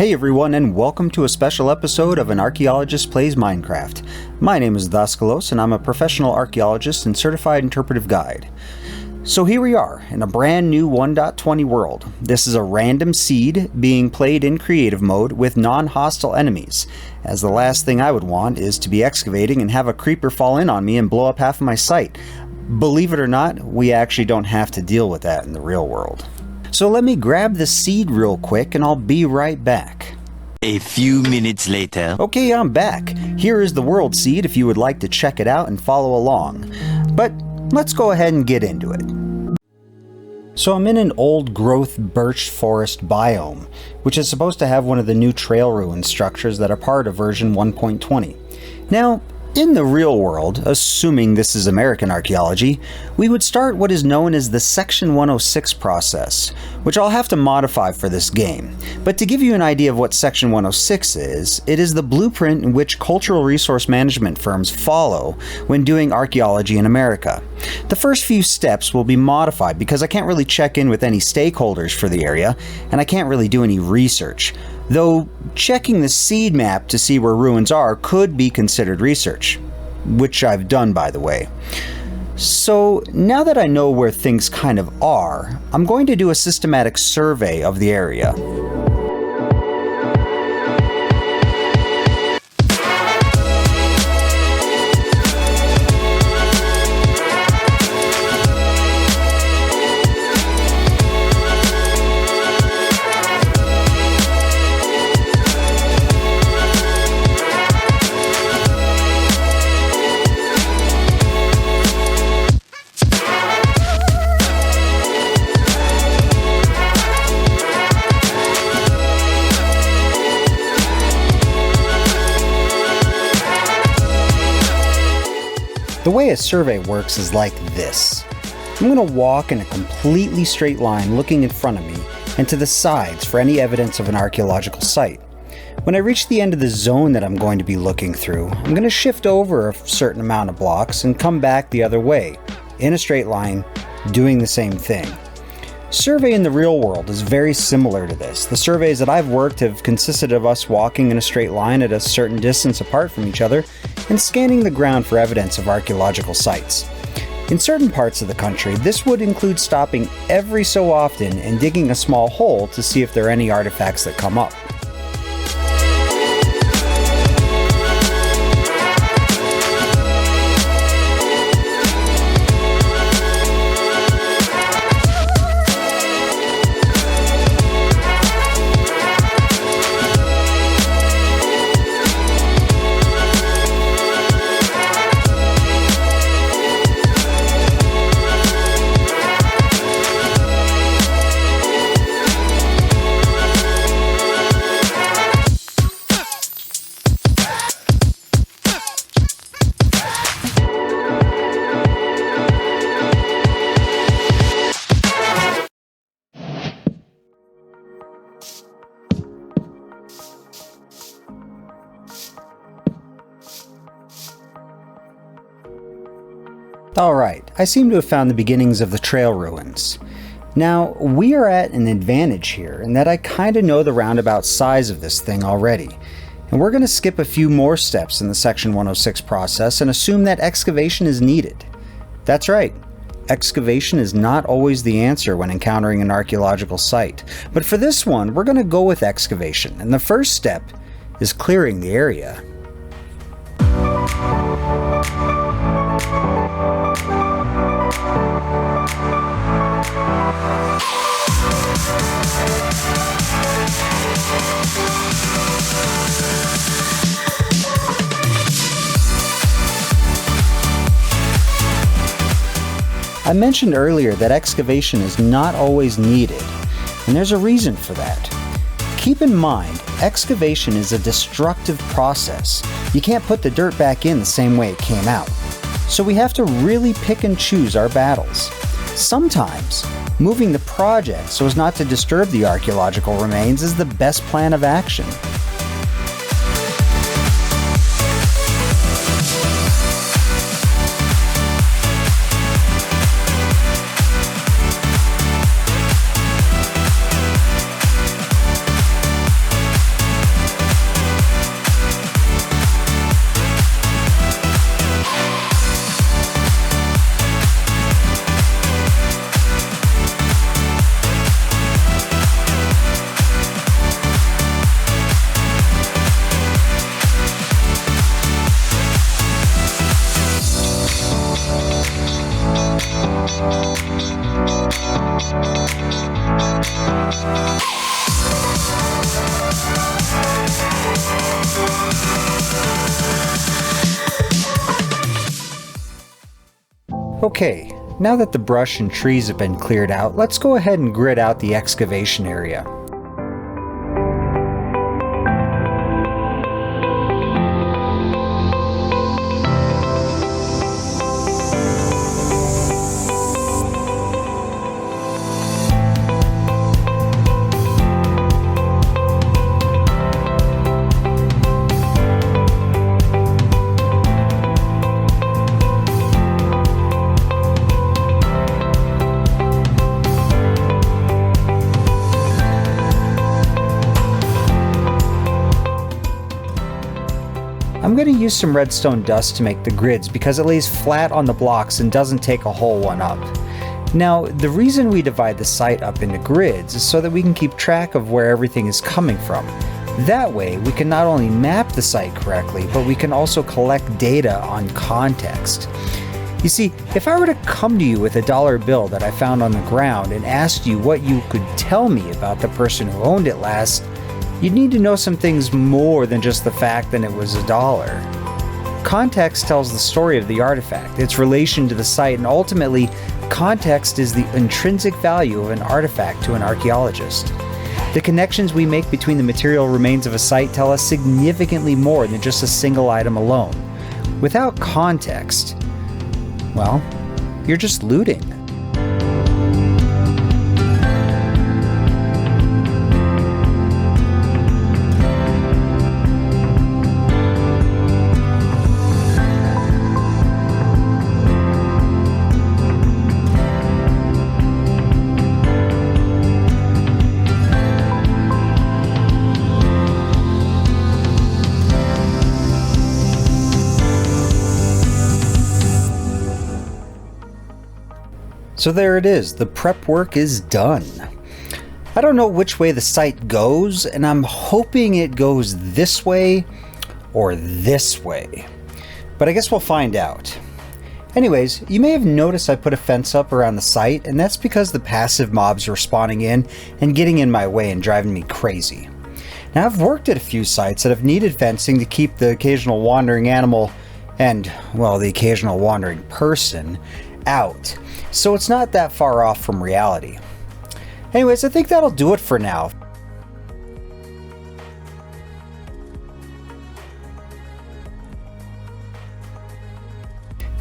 Hey everyone, and welcome to a special episode of An Archaeologist Plays Minecraft. My name is Daskalos, and I'm a professional archaeologist and certified interpretive guide. So here we are, in a brand new 1.20 world. This is a random seed being played in creative mode with non-hostile enemies, as the last thing I would want is to be excavating and have a creeper fall in on me and blow up half of my site. Believe it or not, we actually don't have to deal with that in the real world. So let me grab the seed real quick and I'll be right back. A few minutes later. Okay, I'm back. Here is the world seed if you would like to check it out and follow along. But let's go ahead and get into it. So I'm in an old growth birch forest biome, which is supposed to have one of the new trail ruin structures that are part of version 1.20. Now, in the real world, assuming this is American archaeology, we would start what is known as the Section 106 process, which I'll have to modify for this game. But to give you an idea of what Section 106 is, it is the blueprint in which cultural resource management firms follow when doing archaeology in America. The first few steps will be modified because I can't really check in with any stakeholders for the area, and I can't really do any research. Though checking the seed map to see where ruins are could be considered research, which I've done, by the way. So now that I know where things kind of are, I'm going to do a systematic survey of the area. The way a survey works is like this. I'm going to walk in a completely straight line looking in front of me and to the sides for any evidence of an archaeological site. When I reach the end of the zone that I'm going to be looking through, I'm going to shift over a certain amount of blocks and come back the other way, in a straight line, doing the same thing. Survey in the real world is very similar to this. The surveys that I've worked have consisted of us walking in a straight line at a certain distance apart from each other and scanning the ground for evidence of archaeological sites. In certain parts of the country, this would include stopping every so often and digging a small hole to see if there are any artifacts that come up. Alright, I seem to have found the beginnings of the trail ruins. Now, we are at an advantage here in that I kinda know the roundabout size of this thing already, and we're going to skip a few more steps in the Section 106 process and assume that excavation is needed. That's right, excavation is not always the answer when encountering an archaeological site, but for this one, we're going to go with excavation, and the first step is clearing the area. I mentioned earlier that excavation is not always needed, and there's a reason for that. Keep in mind, excavation is a destructive process. You can't put the dirt back in the same way it came out. So we have to really pick and choose our battles. Sometimes, moving the project so as not to disturb the archaeological remains is the best plan of action. Okay, now that the brush and trees have been cleared out, let's go ahead and grid out the excavation area. I'm going to use some redstone dust to make the grids because it lays flat on the blocks and doesn't take a whole one up. Now, the reason we divide the site up into grids is so that we can keep track of where everything is coming from. That way, we can not only map the site correctly, but we can also collect data on context. You see, if I were to come to you with a dollar bill that I found on the ground and asked you what you could tell me about the person who owned it last, you'd need to know some things more than just the fact that it was a dollar. Context tells the story of the artifact, its relation to the site, and ultimately, context is the intrinsic value of an artifact to an archaeologist. The connections we make between the material remains of a site tell us significantly more than just a single item alone. Without context, well, you're just looting. So there it is, the prep work is done. I don't know which way the site goes, and I'm hoping it goes this way or this way. But I guess we'll find out. Anyways, you may have noticed I put a fence up around the site, and that's because the passive mobs were spawning in and getting in my way and driving me crazy. Now I've worked at a few sites that have needed fencing to keep the occasional wandering animal and, well, the occasional wandering person out. So it's not that far off from reality. Anyways, I think that'll do it for now.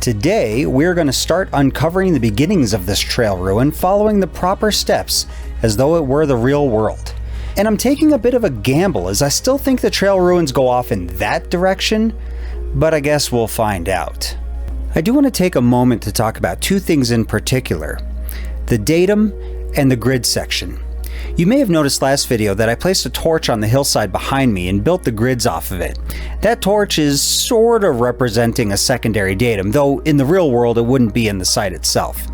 Today, we're going to start uncovering the beginnings of this trail ruin, following the proper steps as though it were the real world. And I'm taking a bit of a gamble as I still think the trail ruins go off in that direction, but I guess we'll find out. I do want to take a moment to talk about two things in particular: the datum and the grid section. You may have noticed last video that I placed a torch on the hillside behind me and built the grids off of it. That torch is sort of representing a secondary datum, though in the real world it wouldn't be in the site itself.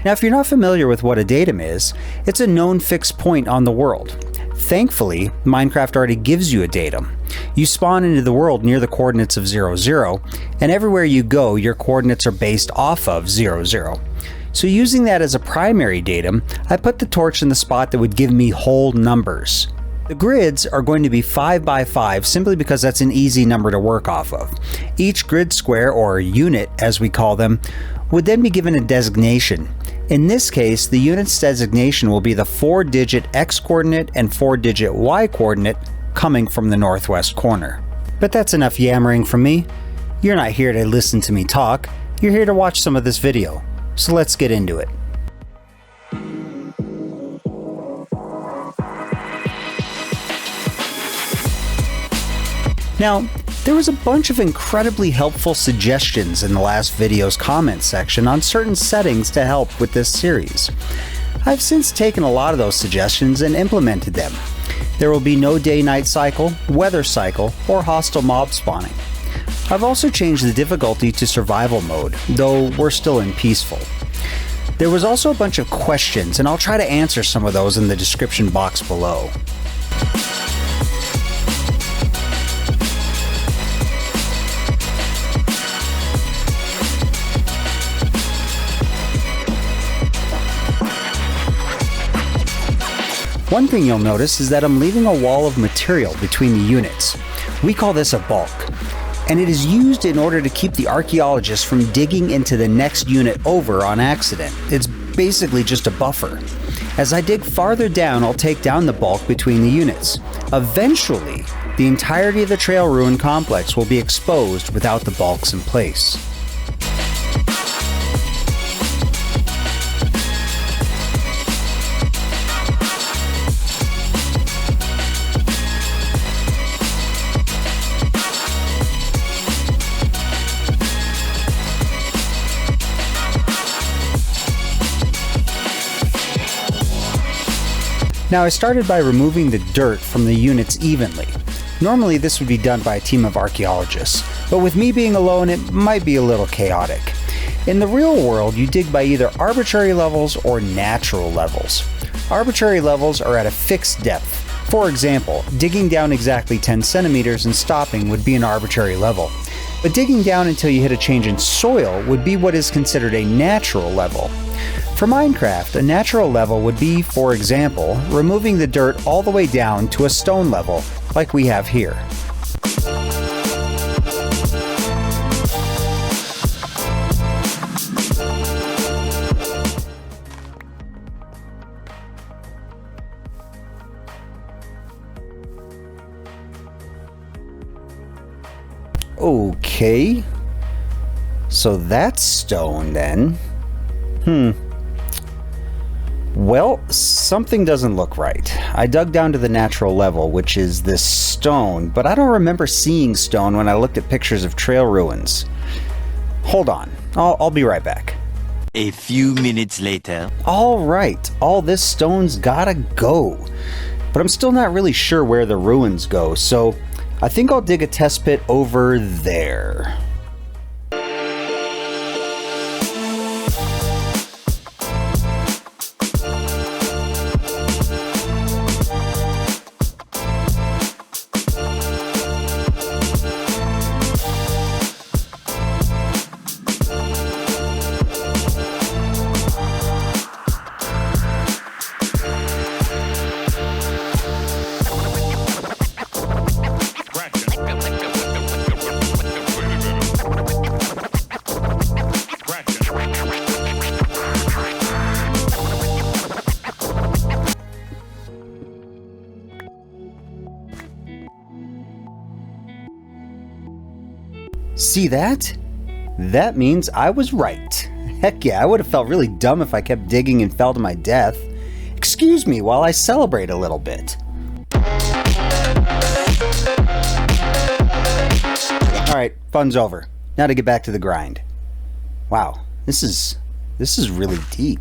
Now, if you're not familiar with what a datum is, it's a known fixed point on the world. Thankfully, Minecraft already gives you a datum. You spawn into the world near the coordinates of 0, 0, and everywhere you go, your coordinates are based off of 0, 0. So using that as a primary datum, I put the torch in the spot that would give me whole numbers. The grids are going to be 5 by 5 simply because that's an easy number to work off of. Each grid square, or unit as we call them, would then be given a designation. In this case, the unit's designation will be the 4-digit X coordinate and 4-digit Y coordinate coming from the northwest corner. But that's enough yammering from me. You're not here to listen to me talk. you're here to watch some of this video, so let's get into it. Now, there was a bunch of incredibly helpful suggestions in the last video's comments section on certain settings to help with this series. I've since taken a lot of those suggestions and implemented them. There will be no day-night cycle, weather cycle, or hostile mob spawning. I've also changed the difficulty to survival mode, though we're still in peaceful. There was also a bunch of questions, and I'll try to answer some of those in the description box below. One thing you'll notice is that I'm leaving a wall of material between the units. We call this a bulk, and it is used in order to keep the archaeologist from digging into the next unit over on accident. It's basically just a buffer. As I dig farther down, I'll take down the bulk between the units. Eventually, the entirety of the trail ruin complex will be exposed without the bulks in place. Now, I started by removing the dirt from the units evenly. Normally this would be done by a team of archaeologists, but with me being alone it might be a little chaotic. In the real world, you dig by either arbitrary levels or natural levels. Arbitrary levels are at a fixed depth. For example, digging down exactly 10 centimeters and stopping would be an arbitrary level. But digging down until you hit a change in soil would be what is considered a natural level. For Minecraft, a natural level would be, for example, removing the dirt all the way down to a stone level, like we have here. Okay, so that's stone then. Well, something doesn't look right. I dug down to the natural level, which is this stone, but I don't remember seeing stone when I looked at pictures of trail ruins. Hold on, I'll be right back. A few minutes later. Alright, all this stone's gotta go. But I'm still not really sure where the ruins go, so I think I'll dig a test pit over there. See that? That means I was right. Heck yeah, I would have felt really dumb if I kept digging and fell to my death. Excuse me while I celebrate a little bit. Alright, fun's over. Now to get back to the grind. Wow, this is really deep.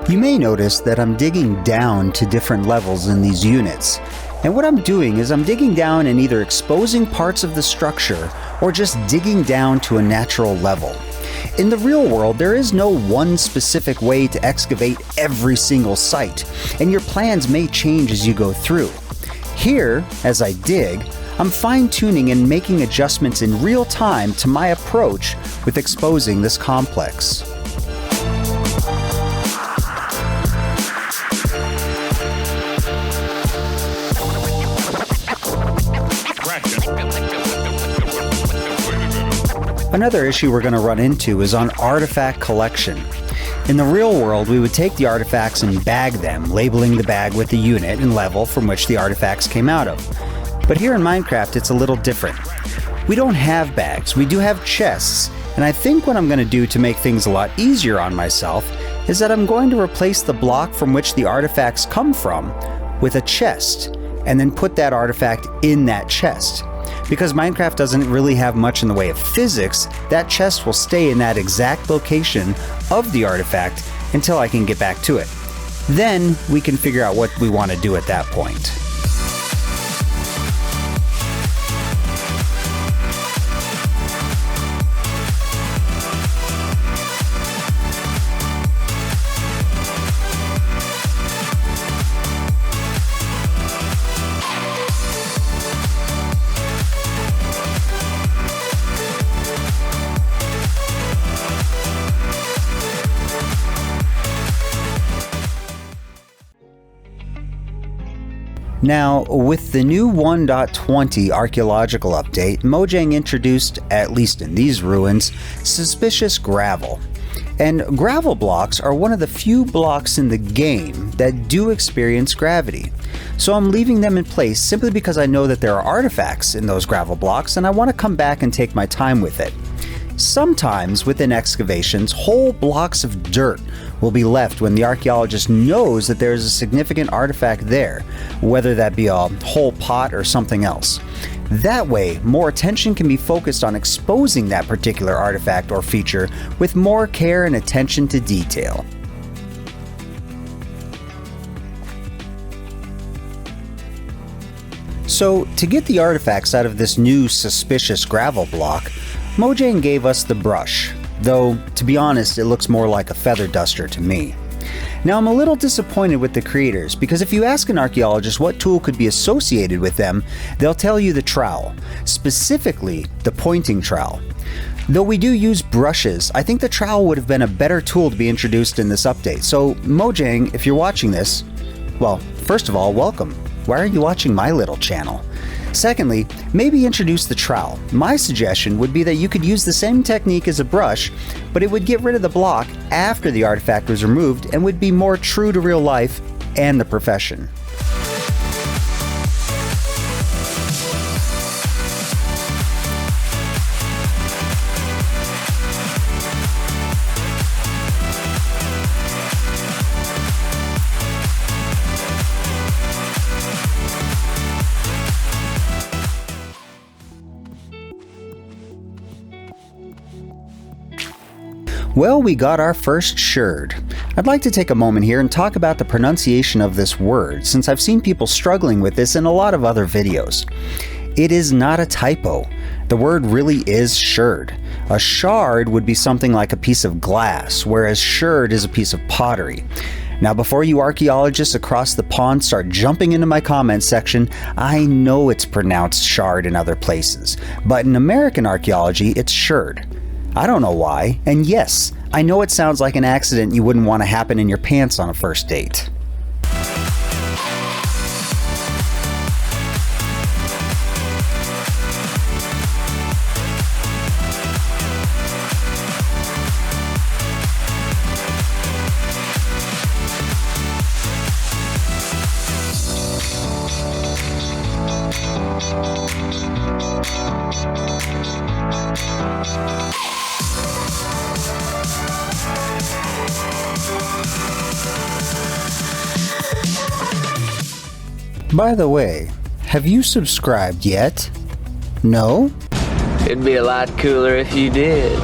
You may notice that I'm digging down to different levels in these units. And what I'm doing is I'm digging down and either exposing parts of the structure or just digging down to a natural level. In the real world, there is no one specific way to excavate every single site, and your plans may change as you go through. Here, as I dig, I'm fine-tuning and making adjustments in real time to my approach with exposing this complex. Another issue we're going to run into is on artifact collection. In the real world, we would take the artifacts and bag them, labeling the bag with the unit and level from which the artifacts came out of. But here in Minecraft, it's a little different. We don't have bags, we do have chests, and I think what I'm going to do to make things a lot easier on myself is that I'm going to replace the block from which the artifacts come from with a chest, and then put that artifact in that chest. Because Minecraft doesn't really have much in the way of physics, that chest will stay in that exact location of the artifact until I can get back to it. Then we can figure out what we want to do at that point. Now, with the new 1.20 archaeological update, Mojang introduced, at least in these ruins, suspicious gravel. And gravel blocks are one of the few blocks in the game that do experience gravity. So I'm leaving them in place simply because I know that there are artifacts in those gravel blocks and I want to come back and take my time with it. Sometimes within excavations, whole blocks of dirt will be left when the archaeologist knows that there is a significant artifact there, whether that be a whole pot or something else. That way, more attention can be focused on exposing that particular artifact or feature with more care and attention to detail. So, to get the artifacts out of this new suspicious gravel block, Mojang gave us the brush, though, to be honest, it looks more like a feather duster to me. Now, I'm a little disappointed with the creators, because if you ask an archaeologist what tool could be associated with them, they'll tell you the trowel, specifically the pointing trowel. Though we do use brushes, I think the trowel would have been a better tool to be introduced in this update. So, Mojang, if you're watching this, well, first of all, welcome. Why are you watching my little channel? Secondly, maybe introduce the trowel. My suggestion would be that you could use the same technique as a brush, but it would get rid of the block after the artifact was removed and would be more true to real life and the profession. Well, we got our first sherd. I'd like to take a moment here and talk about the pronunciation of this word, since I've seen people struggling with this in a lot of other videos. It is not a typo. The word really is sherd. A shard would be something like a piece of glass, whereas sherd is a piece of pottery. Now, before you archaeologists across the pond start jumping into my comments section, I know it's pronounced shard in other places, but in American archaeology, it's sherd. I don't know why, and yes, I know it sounds like an accident you wouldn't want to happen in your pants on a first date. By the way, have you subscribed yet? No? It'd be a lot cooler if you did.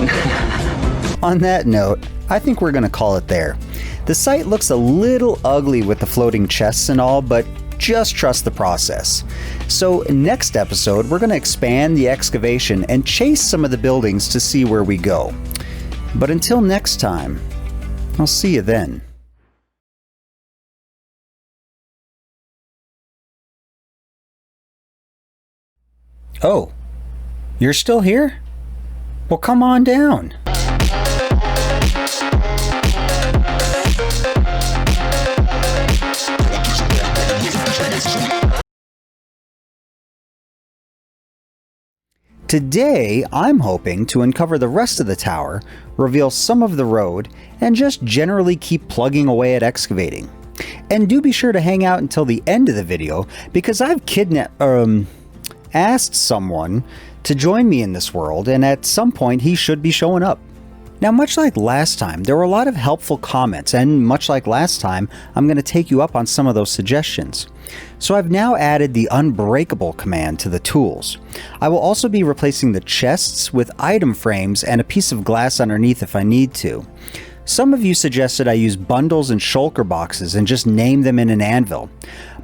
On that note, I think we're gonna call it there. The site looks a little ugly with the floating chests and all, but just trust the process. So next episode, we're gonna expand the excavation and chase some of the buildings to see where we go. But until next time, I'll see you then. Oh, you're still here? Well, come on down. Today, I'm hoping to uncover the rest of the tower, reveal some of the road, and just generally keep plugging away at excavating. And do be sure to hang out until the end of the video, because I've asked someone to join me in this world, and at some point he should be showing up. Now, much like last time, there were a lot of helpful comments, and much like last time, I'm going to take you up on some of those suggestions. So I've now added the unbreakable command to the tools. I will also be replacing the chests with item frames and a piece of glass underneath if I need to. Some of you suggested I use bundles and shulker boxes and just name them in an anvil.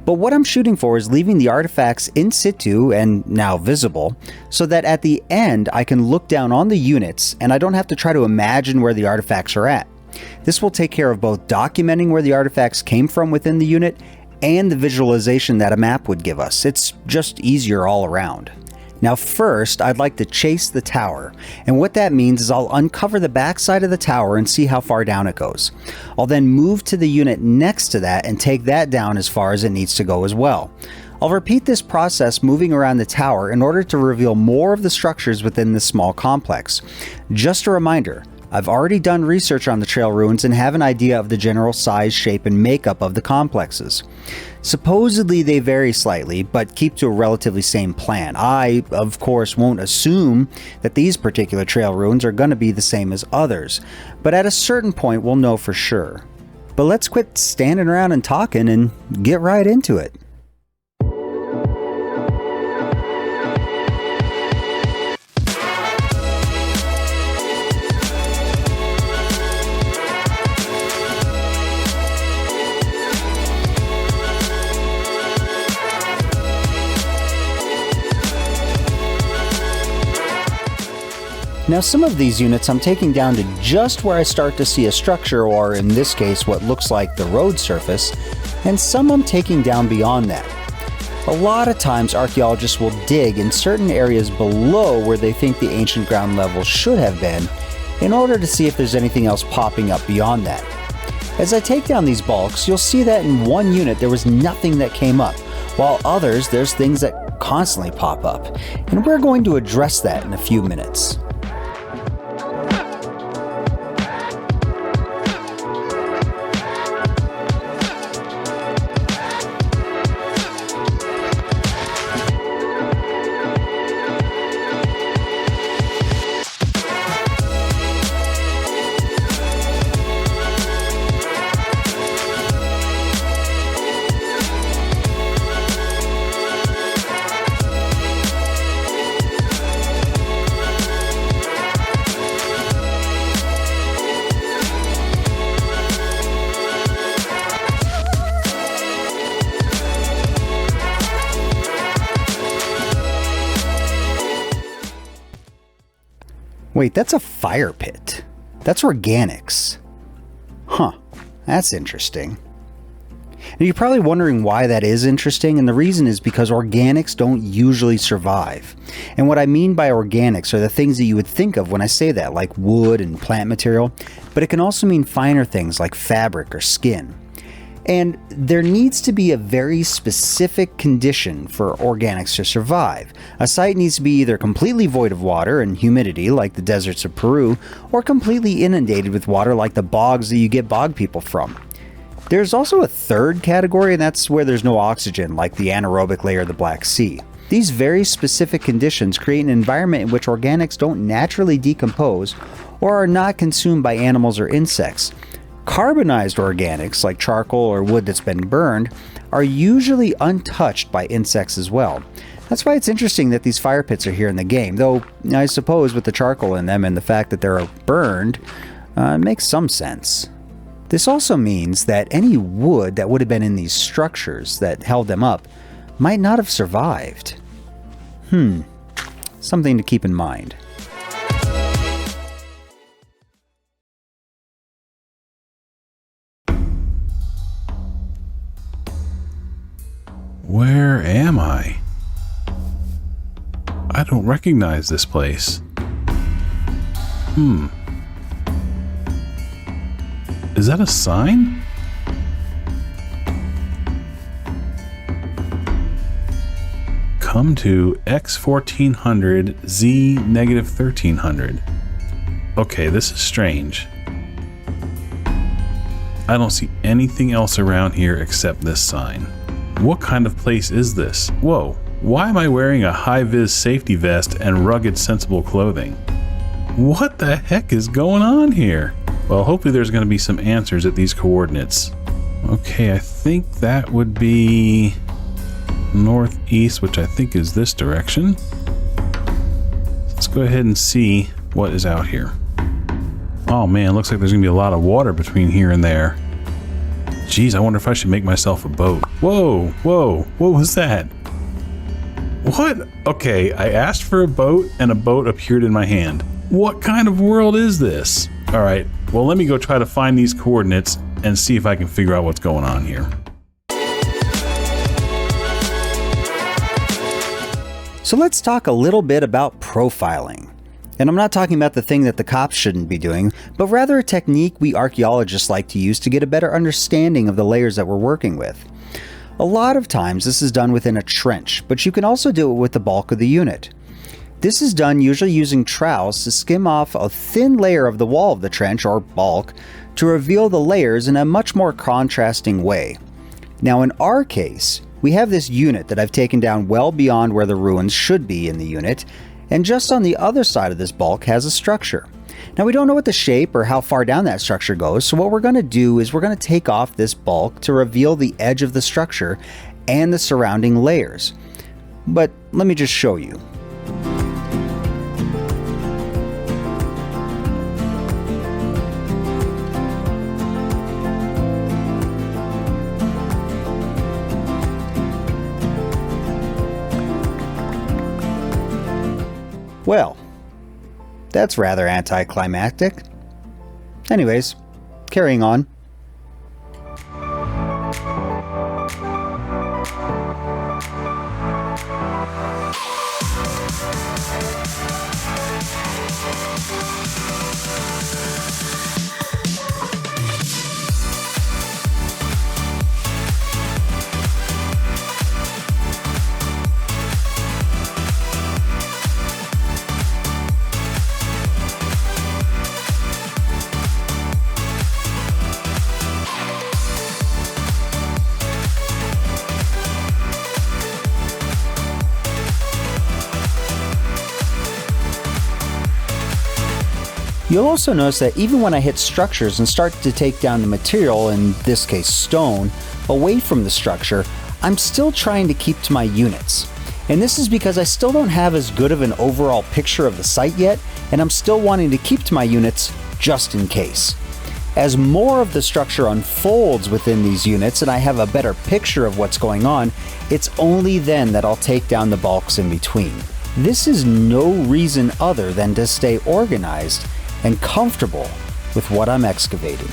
But what I'm shooting for is leaving the artifacts in situ and now visible, so that at the end I can look down on the units and I don't have to try to imagine where the artifacts are at. This will take care of both documenting where the artifacts came from within the unit and the visualization that a map would give us. It's just easier all around. Now first, I'd like to chase the tower, and what that means is I'll uncover the backside of the tower and see how far down it goes. I'll then move to the unit next to that and take that down as far as it needs to go as well. I'll repeat this process moving around the tower in order to reveal more of the structures within this small complex. Just a reminder, I've already done research on the trail ruins and have an idea of the general size, shape, and makeup of the complexes. Supposedly they vary slightly, but keep to a relatively same plan. I, of course, won't assume that these particular trail ruins are going to be the same as others, but at a certain point we'll know for sure. But let's quit standing around and talking and get right into it. Now some of these units I'm taking down to just where I start to see a structure, or in this case what looks like the road surface, and some I'm taking down beyond that. A lot of times archaeologists will dig in certain areas below where they think the ancient ground level should have been in order to see if there's anything else popping up beyond that. As I take down these bulks, you'll see that in one unit there was nothing that came up, while others there's things that constantly pop up, and we're going to address that in a few minutes. Wait, that's a fire pit. That's organics. Huh, that's interesting. Now you're probably wondering why that is interesting, and the reason is because organics don't usually survive. And what I mean by organics are the things that you would think of when I say that, like wood and plant material, but it can also mean finer things like fabric or skin. And there needs to be a very specific condition for organics to survive. A site needs to be either completely void of water and humidity like the deserts of Peru, or completely inundated with water like the bogs that you get bog people from. There's also a third category, and that's where there's no oxygen, like the anaerobic layer of the Black Sea. These very specific conditions create an environment in which organics don't naturally decompose or are not consumed by animals or insects. Carbonized organics, like charcoal or wood that's been burned, are usually untouched by insects as well. That's why it's interesting that these fire pits are here in the game, though I suppose with the charcoal in them and the fact that they're burned, it makes some sense. This also means that any wood that would have been in these structures that held them up might not have survived. Something to keep in mind. Where am I? I don't recognize this place. Is that a sign? come to X1400 Z negative 1300. Okay, this is strange. I don't see anything else around here except this sign. What kind of place is this? Whoa, why am I wearing a high-vis safety vest and rugged sensible clothing? What the heck is going on here? Well, hopefully there's going to be some answers at these coordinates. Okay, I think that would be northeast, which I think is this direction. Let's go ahead and see what is out here. Oh man, looks like there's gonna be a lot of water between here and there. Geez, I wonder if I should make myself a boat. Whoa, whoa, what was that? What? Okay, I asked for a boat and a boat appeared in my hand. What kind of world is this? All right, well, let me go try to find these coordinates and see if I can figure out what's going on here. So let's talk a little bit about profiling. And I'm not talking about the thing that the cops shouldn't be doing, but rather a technique we archaeologists like to use to get a better understanding of the layers that we're working with. A lot of times this is done within a trench, but you can also do it with the bulk of the unit. This is done usually using trowels to skim off a thin layer of the wall of the trench, or bulk, to reveal the layers in a much more contrasting way. Now in our case, we have this unit that I've taken down well beyond where the ruins should be in the unit, and just on the other side of this bulk has a structure. Now we don't know what the shape or how far down that structure goes, so what we're going to do is we're going to take off this bulk to reveal the edge of the structure and the surrounding layers. But let me just show you. Well, that's rather anticlimactic. Anyways, carrying on. You'll also notice that even when I hit structures and start to take down the material, in this case stone, away from the structure, I'm still trying to keep to my units. And this is because I still don't have as good of an overall picture of the site yet, and I'm still wanting to keep to my units just in case. As more of the structure unfolds within these units and I have a better picture of what's going on, it's only then that I'll take down the bulks in between. This is no reason other than to stay organized and comfortable with what I'm excavating.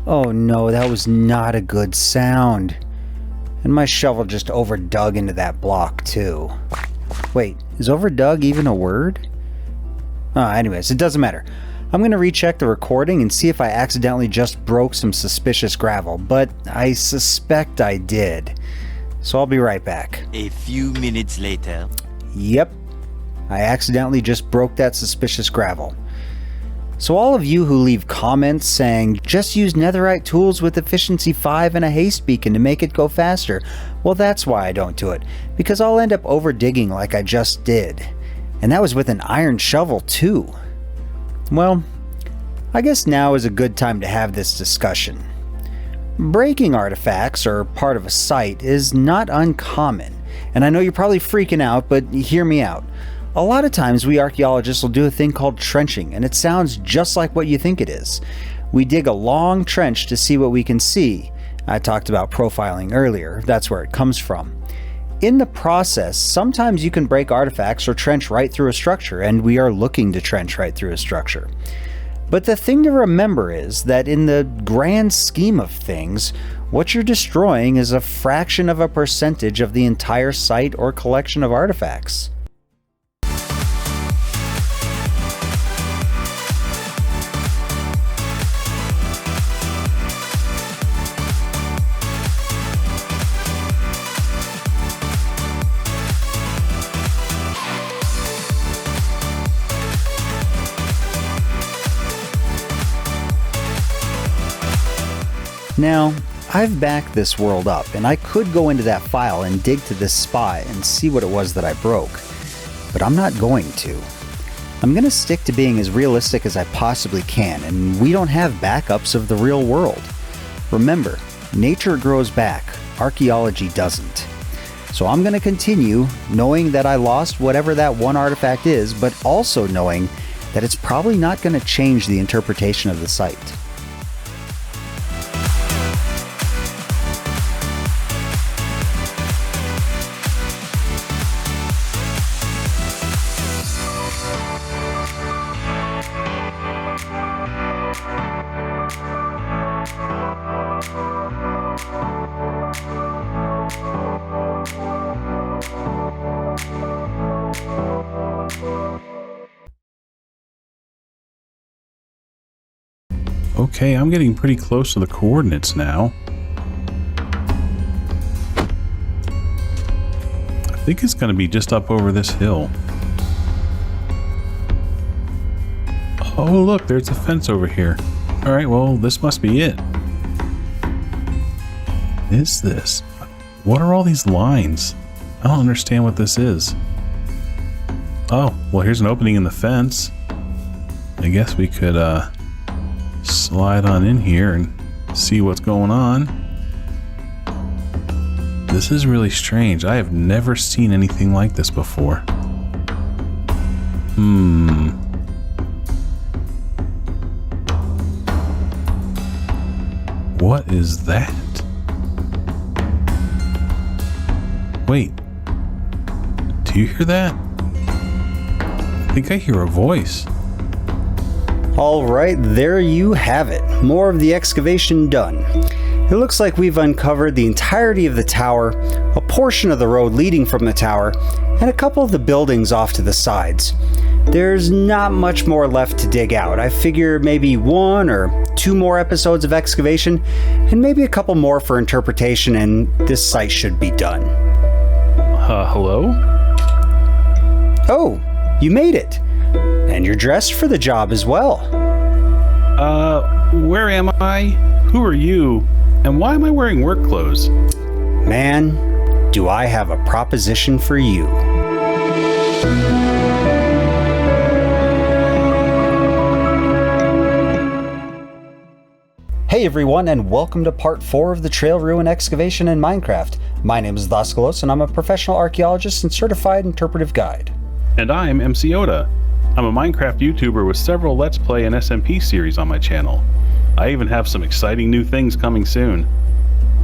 Oh no, that was not a good sound. And my shovel just overdug into that block too. Wait, is overdug even a word? Anyways, it doesn't matter. I'm going to recheck the recording and see if I accidentally just broke some suspicious gravel, but I suspect I did. So I'll be right back. A few minutes later. Yep, I accidentally just broke that suspicious gravel. So all of you who leave comments saying, just use netherite tools with efficiency 5 and a haste beacon to make it go faster, well that's why I don't do it, because I'll end up over digging like I just did. And that was with an iron shovel too. Well, I guess now is a good time to have this discussion. Breaking artifacts or part of a site is not uncommon, and I know you're probably freaking out, but hear me out. A lot of times we archaeologists will do a thing called trenching, and it sounds just like what you think it is. We dig a long trench to see what we can see. I talked about profiling earlier, that's where it comes from. In the process, sometimes you can break artifacts or trench right through a structure, and we are looking to trench right through a structure. But the thing to remember is that in the grand scheme of things, what you're destroying is a fraction of a percentage of the entire site or collection of artifacts. Now, I've backed this world up, and I could go into that file and dig to this spot and see what it was that I broke, but I'm not going to. I'm going to stick to being as realistic as I possibly can, and we don't have backups of the real world. Remember, nature grows back, archaeology doesn't. So I'm going to continue knowing that I lost whatever that one artifact is, but also knowing that it's probably not going to change the interpretation of the site. Okay, I'm getting pretty close to the coordinates now. I think it's going to be just up over this hill. Oh, look, there's a fence over here. Alright, well, this must be it. Is this? What are all these lines? I don't understand what this is. Oh, well, here's an opening in the fence. I guess we could, slide on in here and see what's going on. This is really strange. I have never seen anything like this before. What is that? Wait. Do you hear that? I think I hear a voice. Alright, there you have it. More of the excavation done. It looks like we've uncovered the entirety of the tower, a portion of the road leading from the tower, and a couple of the buildings off to the sides. There's not much more left to dig out. I figure maybe 1 or 2 more episodes of excavation, and maybe a couple more for interpretation, and this site should be done. Hello? Oh, you made it! And you're dressed for the job as well. Where am I? Who are you? And why am I wearing work clothes? Man, do I have a proposition for you. Hey everyone, and welcome to part 4 of the Trail Ruin Excavation in Minecraft. My name is Daskalos, and I'm a professional archaeologist and certified interpretive guide. And I'm MC Oda. I'm a Minecraft YouTuber with several Let's Play and SMP series on my channel. I even have some exciting new things coming soon.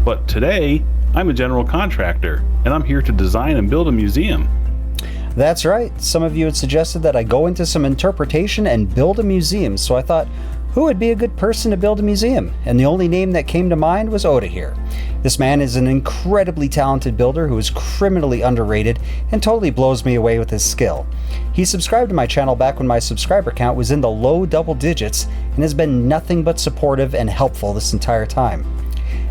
But today, I'm a general contractor, and I'm here to design and build a museum. That's right. Some of you had suggested that I go into some interpretation and build a museum, so I thought, who would be a good person to build a museum? And the only name that came to mind was Oda here. This man is an incredibly talented builder who is criminally underrated and totally blows me away with his skill. He subscribed to my channel back when my subscriber count was in the low double digits and has been nothing but supportive and helpful this entire time.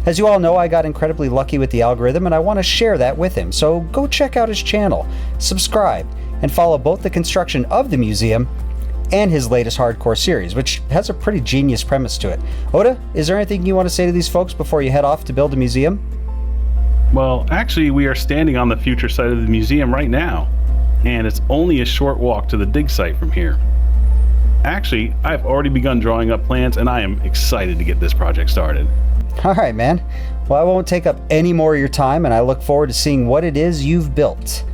As you all know, I got incredibly lucky with the algorithm and I want to share that with him, so go check out his channel, subscribe, and follow both the construction of the museum and his latest hardcore series, which has a pretty genius premise to it. Oda, is there anything you want to say to these folks before you head off to build a museum? Well, actually, we are standing on the future site of the museum right now, and it's only a short walk to the dig site from here. Actually, I've already begun drawing up plans, and I am excited to get this project started. Alright, man. Well, I won't take up any more of your time, and I look forward to seeing what it is you've built.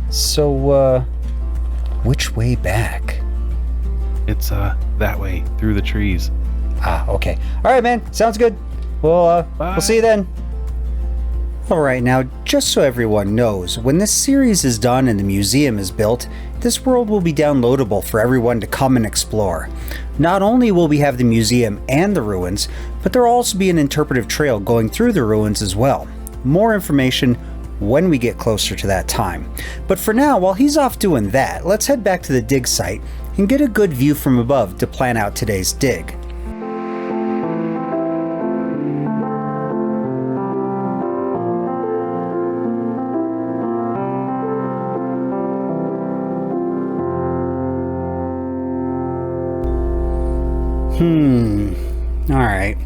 So, which way back? It's that way, through the trees. Ah, okay. Alright, man. Sounds good. We'll see you then. Alright, now, just so everyone knows, when this series is done and the museum is built, this world will be downloadable for everyone to come and explore. Not only will we have the museum and the ruins, but there will also be an interpretive trail going through the ruins as well. More information when we get closer to that time. But for now, while he's off doing that, let's head back to the dig site and get a good view from above to plan out today's dig. Alright.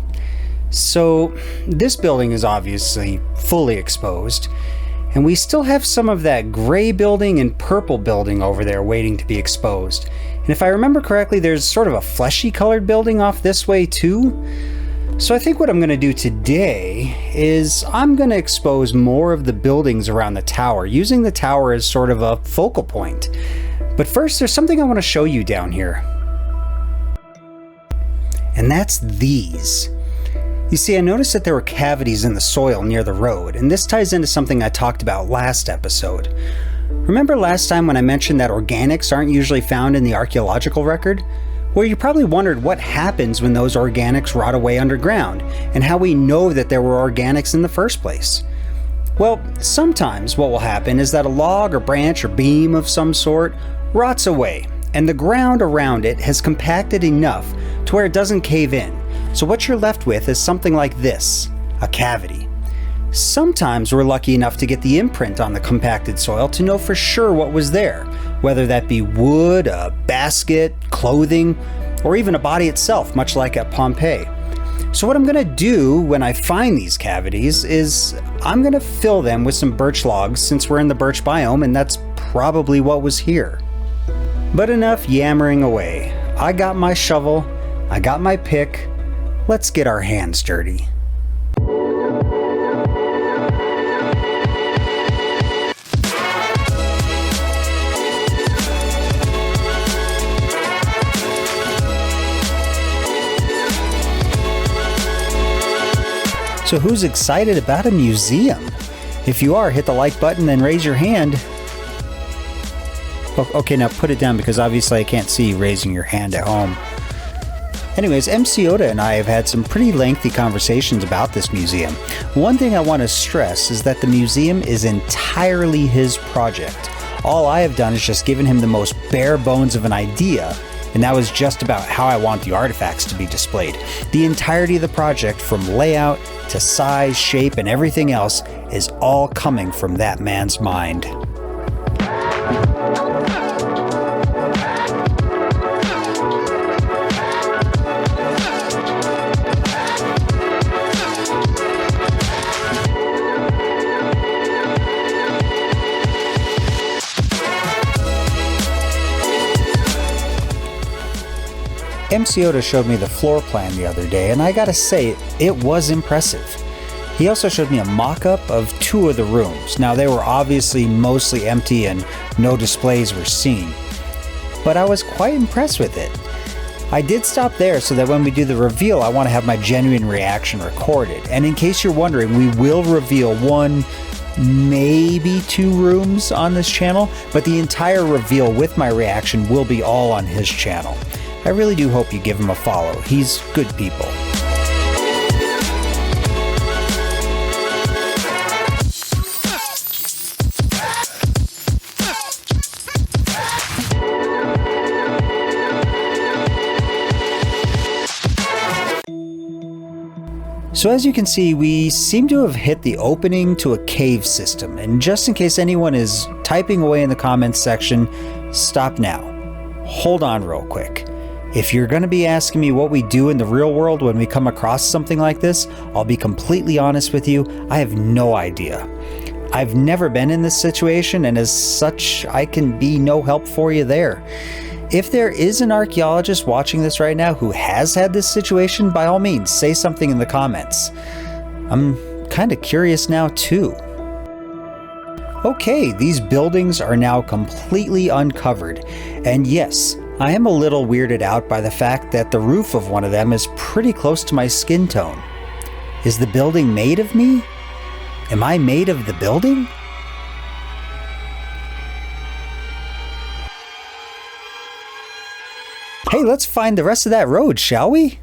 So, this building is obviously fully exposed, and we still have some of that gray building and purple building over there waiting to be exposed. And if I remember correctly, there's sort of a fleshy colored building off this way too. So I think what I'm going to do today is I'm going to expose more of the buildings around the tower, using the tower as sort of a focal point. But first, there's something I want to show you down here. And that's these. You see, I noticed that there were cavities in the soil near the road, and this ties into something I talked about last episode. Remember last time when I mentioned that organics aren't usually found in the archaeological record? Well, you probably wondered what happens when those organics rot away underground, and how we know that there were organics in the first place. Well, sometimes what will happen is that a log or branch or beam of some sort rots away, and the ground around it has compacted enough to where it doesn't cave in. So what you're left with is something like this, a cavity. Sometimes we're lucky enough to get the imprint on the compacted soil to know for sure what was there, whether that be wood, a basket, clothing, or even a body itself, much like at Pompeii. So what I'm going to do when I find these cavities is I'm going to fill them with some birch logs since we're in the birch biome, and that's probably what was here. But enough yammering away. I got my shovel, I got my pick. Let's get our hands dirty. So who's excited about a museum? If you are, hit the like button and raise your hand. Okay, now put it down because obviously I can't see you raising your hand at home. Anyways, MC Oda and I have had some pretty lengthy conversations about this museum. One thing I want to stress is that the museum is entirely his project. All I have done is just given him the most bare bones of an idea, and that was just about how I want the artifacts to be displayed. The entirety of the project, from layout to size, shape, and everything else, is all coming from that man's mind. MC Oda showed me the floor plan the other day, and I gotta say, it was impressive. He also showed me a mock-up of 2 of the rooms. Now, they were obviously mostly empty and no displays were seen, but I was quite impressed with it. I did stop there so that when we do the reveal, I want to have my genuine reaction recorded. And in case you're wondering, we will reveal 1, maybe 2 rooms on this channel, but the entire reveal with my reaction will be all on his channel. I really do hope you give him a follow. He's good people. So as you can see, we seem to have hit the opening to a cave system, and just in case anyone is typing away in the comments section, stop now. Hold on real quick. If you're going to be asking me what we do in the real world when we come across something like this, I'll be completely honest with you, I have no idea. I've never been in this situation, and as such, I can be no help for you there. If there is an archaeologist watching this right now who has had this situation, by all means, say something in the comments. I'm kinda curious now too. Okay, these buildings are now completely uncovered, and yes, I am a little weirded out by the fact that the roof of one of them is pretty close to my skin tone. Is the building made of me? Am I made of the building? Hey, let's find the rest of that road, shall we?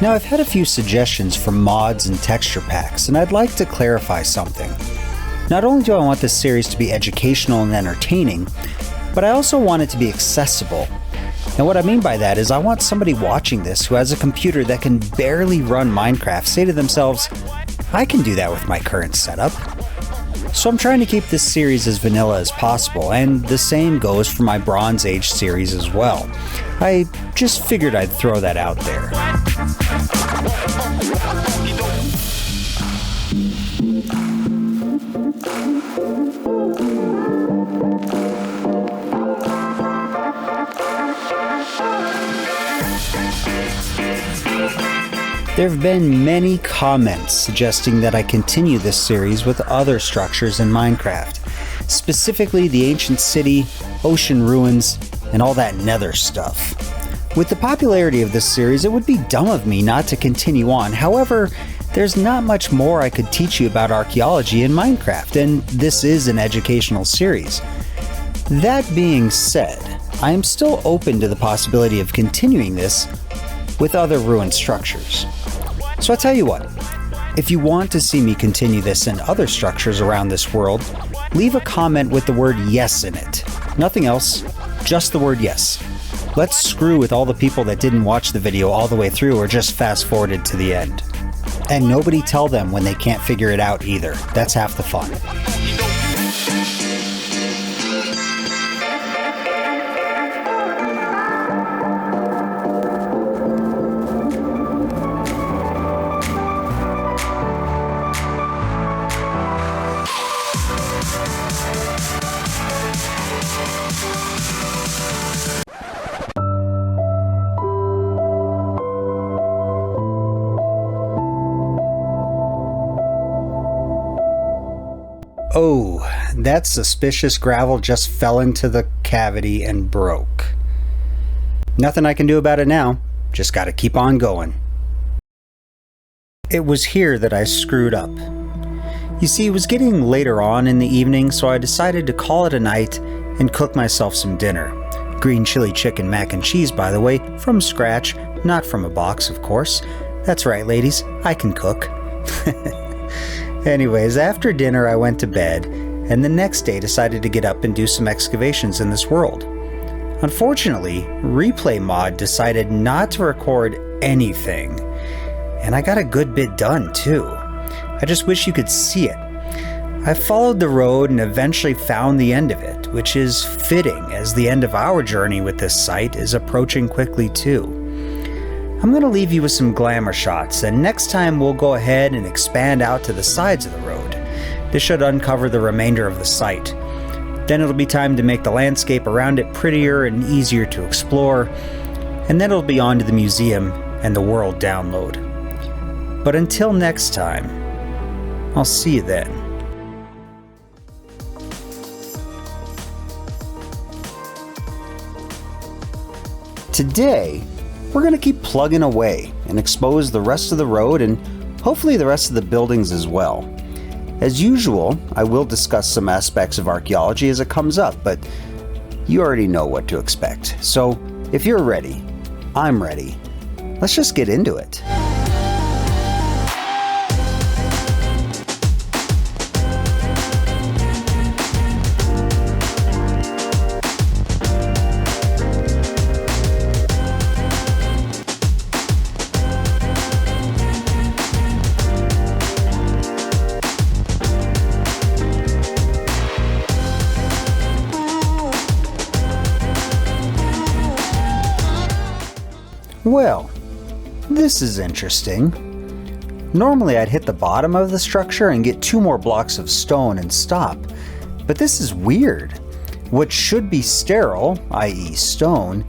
Now, I've had a few suggestions for mods and texture packs, and I'd like to clarify something. Not only do I want this series to be educational and entertaining, but I also want it to be accessible. And what I mean by that is I want somebody watching this who has a computer that can barely run Minecraft say to themselves, I can do that with my current setup. So I'm trying to keep this series as vanilla as possible, and the same goes for my Bronze Age series as well. I just figured I'd throw that out there. There have been many comments suggesting that I continue this series with other structures in Minecraft, specifically the ancient city, ocean ruins, and all that nether stuff. With the popularity of this series, it would be dumb of me not to continue on. However, there's not much more I could teach you about archaeology in Minecraft, and this is an educational series. That being said, I am still open to the possibility of continuing this with other ruined structures. So I tell you what, if you want to see me continue this in other structures around this world, leave a comment with the word yes in it. Nothing else, just the word yes. Let's screw with all the people that didn't watch the video all the way through or just fast forwarded to the end. And nobody tell them when they can't figure it out either. That's half the fun. Oh, that suspicious gravel just fell into the cavity and broke. Nothing I can do about it now, just gotta keep on going. It was here that I screwed up. You see, it was getting later on in the evening, so I decided to call it a night and cook myself some dinner. Green chili chicken mac and cheese, by the way, from scratch, not from a box, of course. That's right, ladies, I can cook. Anyways, after dinner I went to bed, and the next day decided to get up and do some excavations in this world. Unfortunately, Replay Mod decided not to record anything, and I got a good bit done too. I just wish you could see it. I followed the road and eventually found the end of it, which is fitting as the end of our journey with this site is approaching quickly too. I'm going to leave you with some glamour shots, and next time we'll go ahead and expand out to the sides of the road. This should uncover the remainder of the site. Then it'll be time to make the landscape around it prettier and easier to explore, and then it'll be on to the museum and the world download. But until next time, I'll see you then. Today, we're going to keep plugging away and expose the rest of the road and hopefully the rest of the buildings as well. As usual, I will discuss some aspects of archaeology as it comes up, but you already know what to expect. So if you're ready, I'm ready. Let's just get into it. Well, this is interesting. Normally I'd hit the bottom of the structure and get 2 more blocks of stone and stop, but this is weird. What should be sterile, i.e. stone,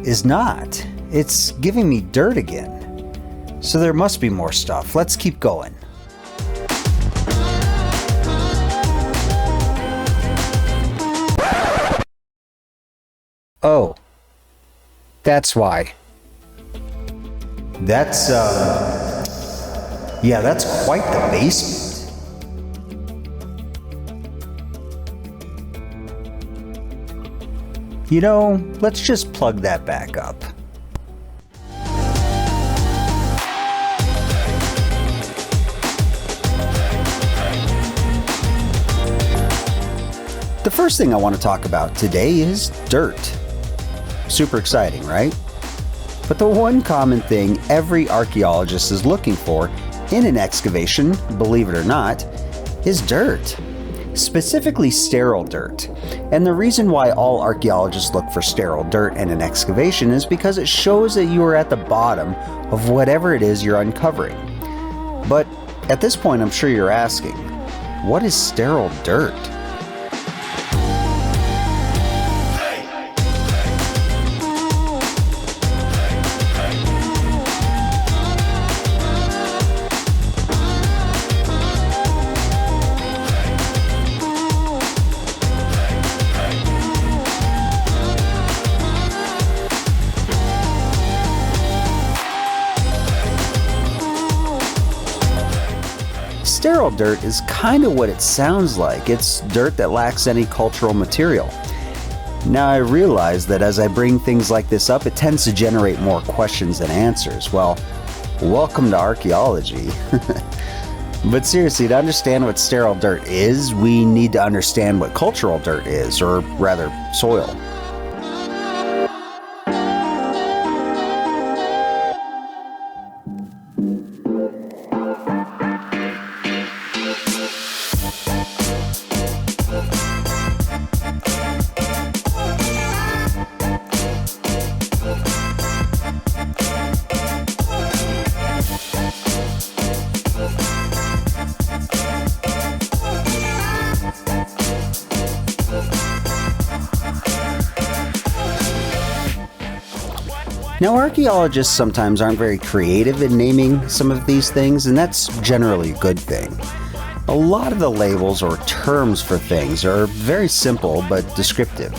is not. It's giving me dirt again. So there must be more stuff. Let's keep going. Oh. That's why. That's, yeah, that's quite the basement. You know, let's just plug that back up. The first thing I want to talk about today is dirt. Super exciting, right? But the one common thing every archaeologist is looking for in an excavation, believe it or not, is dirt. Specifically sterile dirt. And the reason why all archaeologists look for sterile dirt in an excavation is because it shows that you are at the bottom of whatever it is you're uncovering. But at this point, I'm sure you're asking, what is sterile dirt? Sterile dirt is kind of what it sounds like. It's dirt that lacks any cultural material. Now I realize that as I bring things like this up, it tends to generate more questions than answers. Well, welcome to archaeology. But seriously, to understand what sterile dirt is, we need to understand what cultural dirt is, or rather, soil. Now, archaeologists sometimes aren't very creative in naming some of these things, and that's generally a good thing. A lot of the labels or terms for things are very simple but descriptive.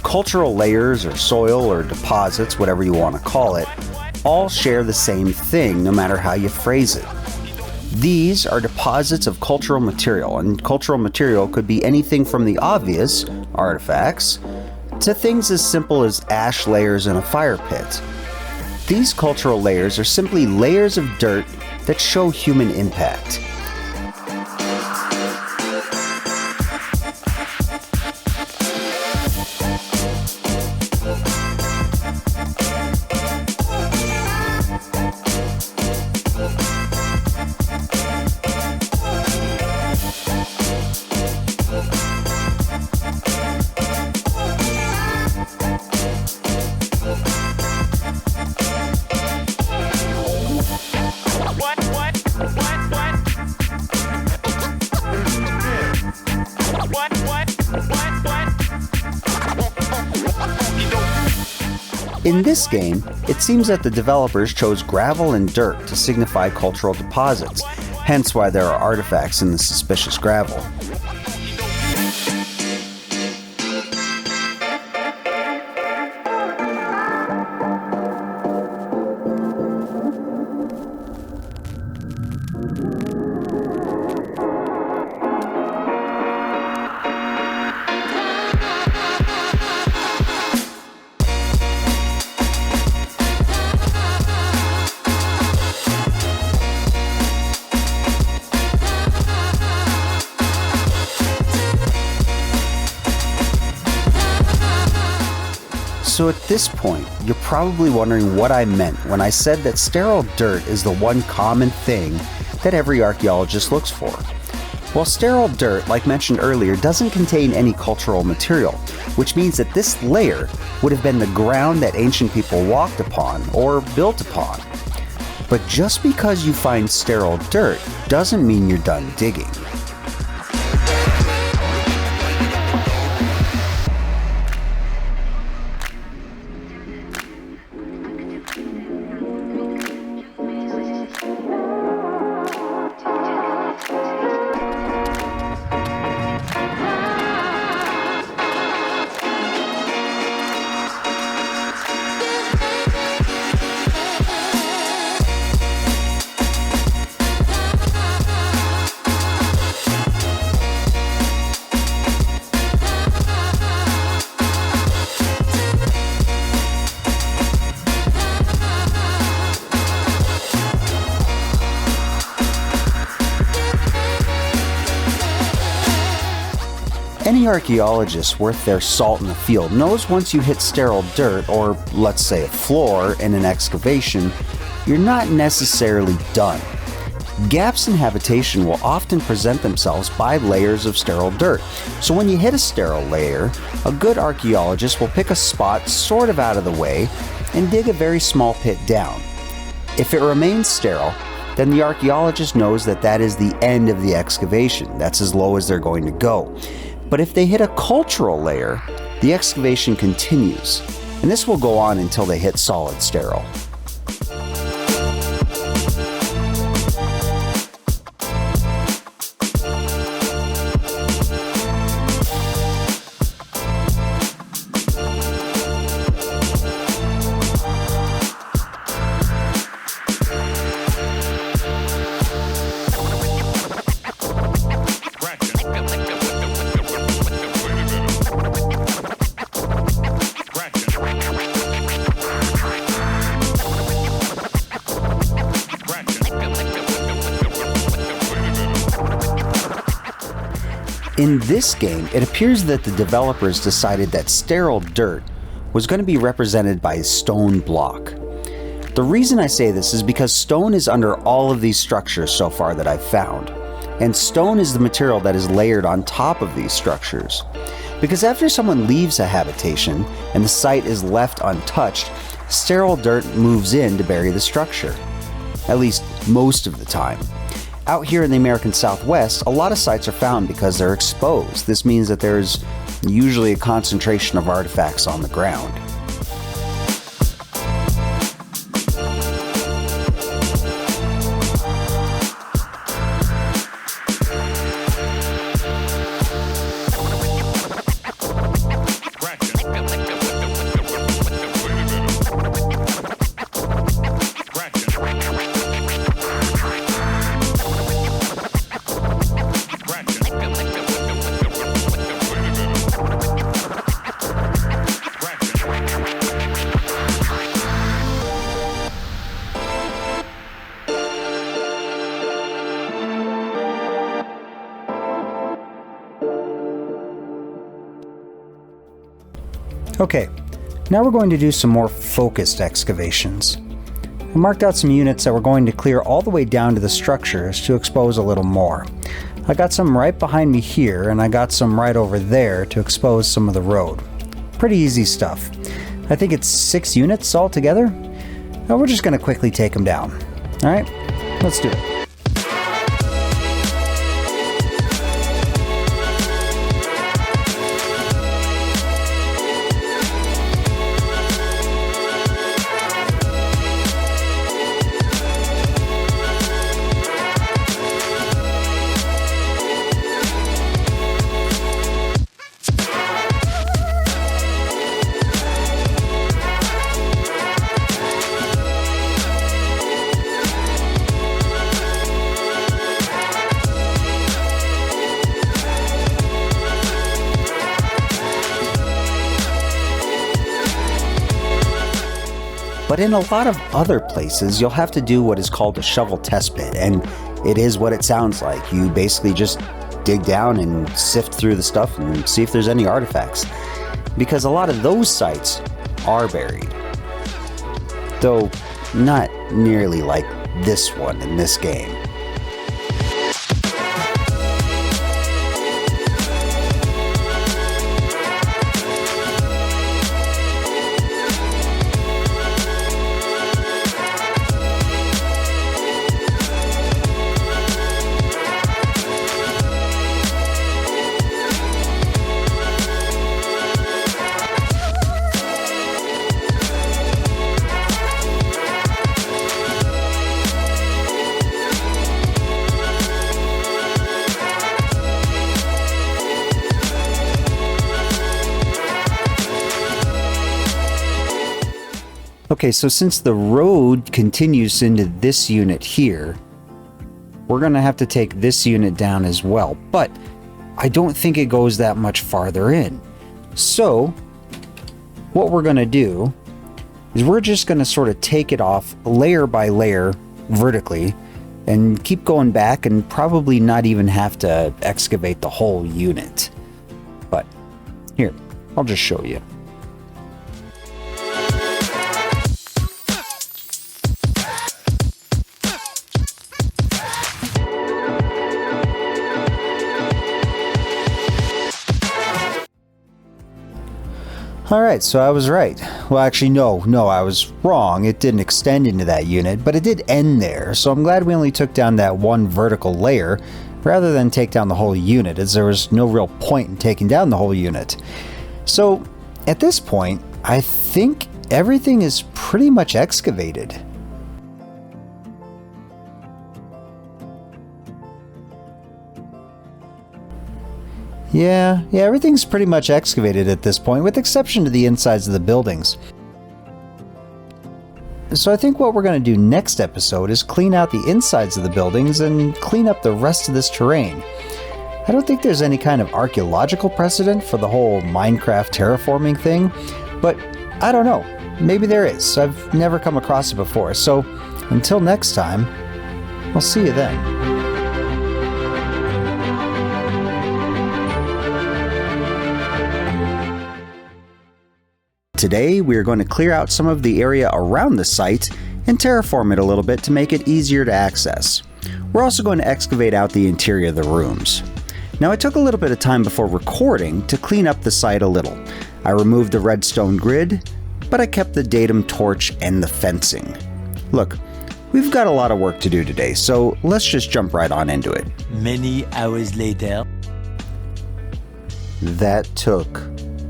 Cultural layers or soil or deposits, whatever you want to call it, all share the same thing no matter how you phrase it. These are deposits of cultural material, and cultural material could be anything from the obvious, artifacts, to things as simple as ash layers in a fire pit. These cultural layers are simply layers of dirt that show human impact. In this game, it seems that the developers chose gravel and dirt to signify cultural deposits, hence why there are artifacts in the suspicious gravel. So at this point, you're probably wondering what I meant when I said that sterile dirt is the one common thing that every archaeologist looks for. Well, sterile dirt, like mentioned earlier, doesn't contain any cultural material, which means that this layer would have been the ground that ancient people walked upon or built upon. But just because you find sterile dirt doesn't mean you're done digging. Any archaeologist worth their salt in the field knows once you hit sterile dirt, or let's say a floor, in an excavation, you're not necessarily done. Gaps in habitation will often present themselves by layers of sterile dirt. So when you hit a sterile layer, a good archaeologist will pick a spot sort of out of the way and dig a very small pit down. If it remains sterile, then the archaeologist knows that that is the end of the excavation. That's as low as they're going to go. But if they hit a cultural layer, the excavation continues, and this will go on until they hit solid sterile. In this game, it appears that the developers decided that sterile dirt was going to be represented by a stone block. The reason I say this is because stone is under all of these structures so far that I've found, and stone is the material that is layered on top of these structures. Because after someone leaves a habitation and the site is left untouched, sterile dirt moves in to bury the structure, at least most of the time. Out here in the American Southwest, a lot of sites are found because they're exposed. This means that there's usually a concentration of artifacts on the ground. Okay, now we're going to do some more focused excavations. I marked out some units that we're going to clear all the way down to the structures to expose a little more. I got some right behind me here, and I got some right over there to expose some of the road. Pretty easy stuff. I think it's 6 units altogether. Now we're just going to quickly take them down. Alright, let's do it. But in a lot of other places, you'll have to do what is called a shovel test pit, and it is what it sounds like. You basically just dig down and sift through the stuff and see if there's any artifacts. Because a lot of those sites are buried. Though not nearly like this one in this game. Okay, so since the road continues into this unit here, we're going to have to take this unit down as well. But I don't think it goes that much farther in. So what we're going to do is we're just going to sort of take it off layer by layer vertically and keep going back and probably not even have to excavate the whole unit. But here, I'll just show you. Alright, so I was right. Well, actually, no, I was wrong. It didn't extend into that unit, but it did end there, so I'm glad we only took down that one vertical layer rather than take down the whole unit, as there was no real point in taking down the whole unit. So, at this point, I think everything is pretty much excavated. Yeah, everything's pretty much excavated at this point, with exception to the insides of the buildings. So I think what we're going to do next episode is clean out the insides of the buildings and clean up the rest of this terrain. I don't think there's any kind of archaeological precedent for the whole Minecraft terraforming thing, but I don't know. Maybe there is. I've never come across it before. So until next time, I'll see you then. Today, we are going to clear out some of the area around the site and terraform it a little bit to make it easier to access. We're also going to excavate out the interior of the rooms. Now, it took a little bit of time before recording to clean up the site a little. I removed the redstone grid, but I kept the datum torch and the fencing. Look, we've got a lot of work to do today, so let's just jump right on into it. Many hours later. That took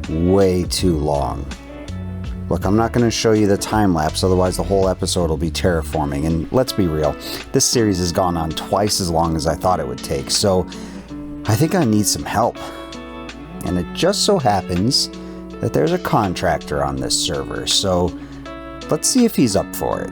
way too long. Look, I'm not going to show you the time lapse, otherwise the whole episode will be terraforming. And let's be real, this series has gone on twice as long as I thought it would take, so I think I need some help. And it just so happens that there's a contractor on this server, so let's see if he's up for it.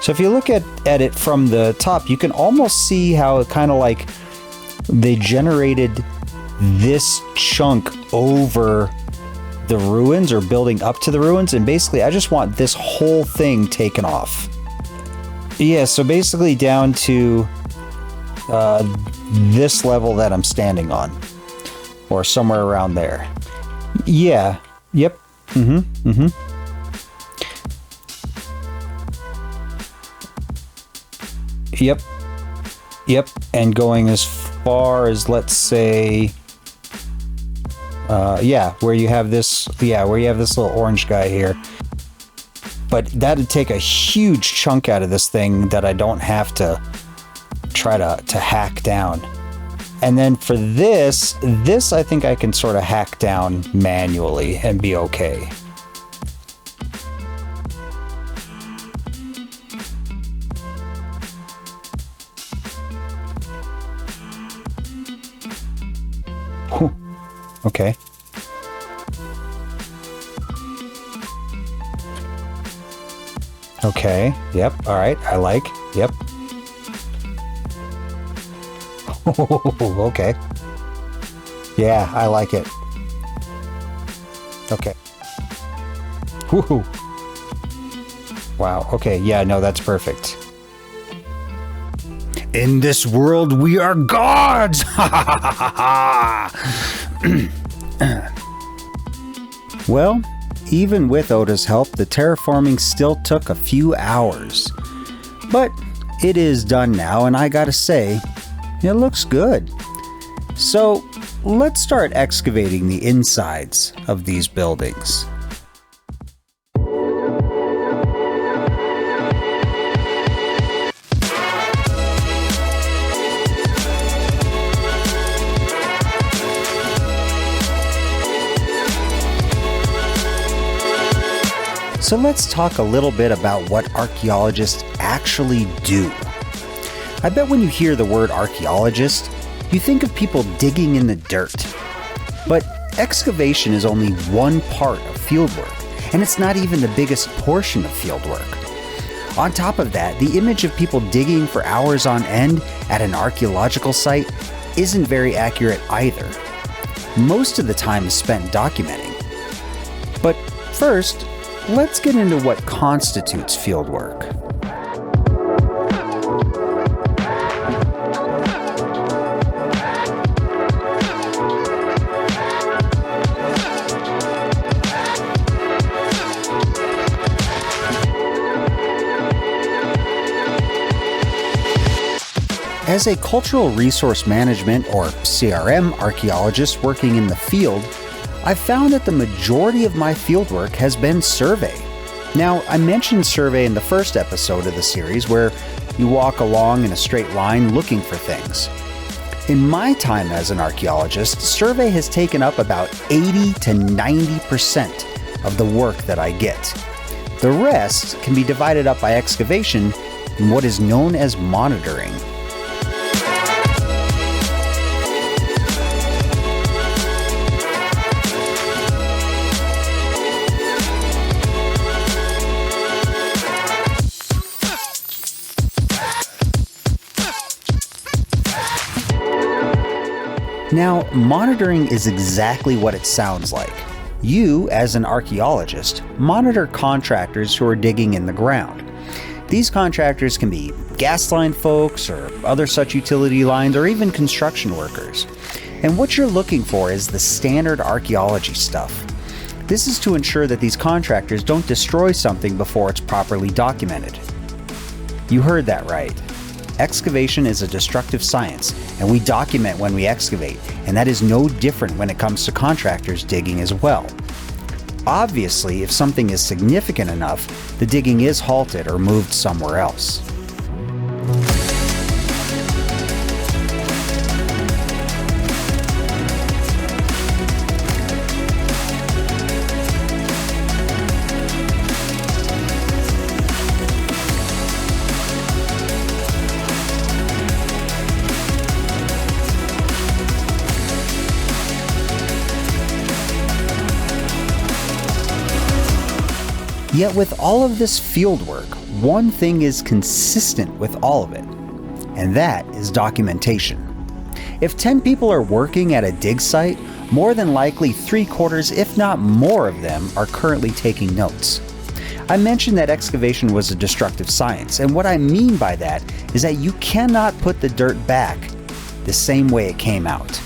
So if you look at it from the top, you can almost see how it kind of like they generated this chunk over the ruins or building up to the ruins. And basically, I just want this whole thing taken off. Yeah, so basically down to this level that I'm standing on, or somewhere around there. Yeah, yep, Yep, and going as far as, let's say, where you have this little orange guy here. But that'd take a huge chunk out of this thing that I don't have to try to hack down. And then for this I think I can sort of hack down manually and be okay. Okay. Okay. Yep. All right. I like. Yep. Okay. Yeah, I like it. Okay. Woohoo. Wow. Okay. Yeah, no, that's perfect. In this world, we are gods! Well, even with Oda's help, the terraforming still took a few hours. But it is done now, and I gotta say, it looks good. So, let's start excavating the insides of these buildings. So let's talk a little bit about what archaeologists actually do. I bet when you hear the word archaeologist, you think of people digging in the dirt. But excavation is only one part of fieldwork, and it's not even the biggest portion of fieldwork. On top of that, the image of people digging for hours on end at an archaeological site isn't very accurate either. Most of the time is spent documenting. But first, let's get into what constitutes fieldwork. As a cultural resource management or CRM archaeologist working in the field, I've found that the majority of my fieldwork has been survey. Now, I mentioned survey in the first episode of the series where you walk along in a straight line looking for things. In my time as an archaeologist, survey has taken up about 80 to 90% of the work that I get. The rest can be divided up by excavation in what is known as monitoring. Now, monitoring is exactly what it sounds like. You, as an archaeologist, monitor contractors who are digging in the ground. These contractors can be gas line folks or other such utility lines or even construction workers. And what you're looking for is the standard archaeology stuff. This is to ensure that these contractors don't destroy something before it's properly documented. You heard that right. Excavation is a destructive science, and we document when we excavate, and that is no different when it comes to contractors digging as well. Obviously, if something is significant enough, the digging is halted or moved somewhere else. Yet with all of this fieldwork, one thing is consistent with all of it, and that is documentation. If 10 people are working at a dig site, more than likely 3/4, if not more of them, are currently taking notes. I mentioned that excavation was a destructive science, and what I mean by that is that you cannot put the dirt back the same way it came out.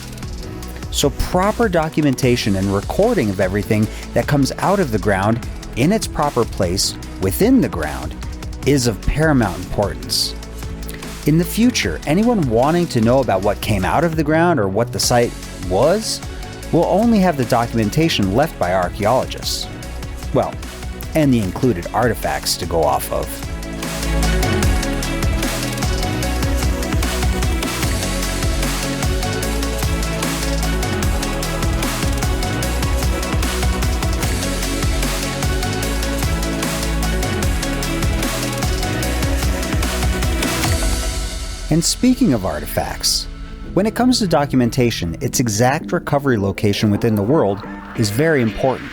So proper documentation and recording of everything that comes out of the ground in its proper place within the ground is of paramount importance. In the future, anyone wanting to know about what came out of the ground or what the site was will only have the documentation left by archaeologists. Well, and the included artifacts to go off of. And speaking of artifacts, when it comes to documentation, its exact recovery location within the world is very important.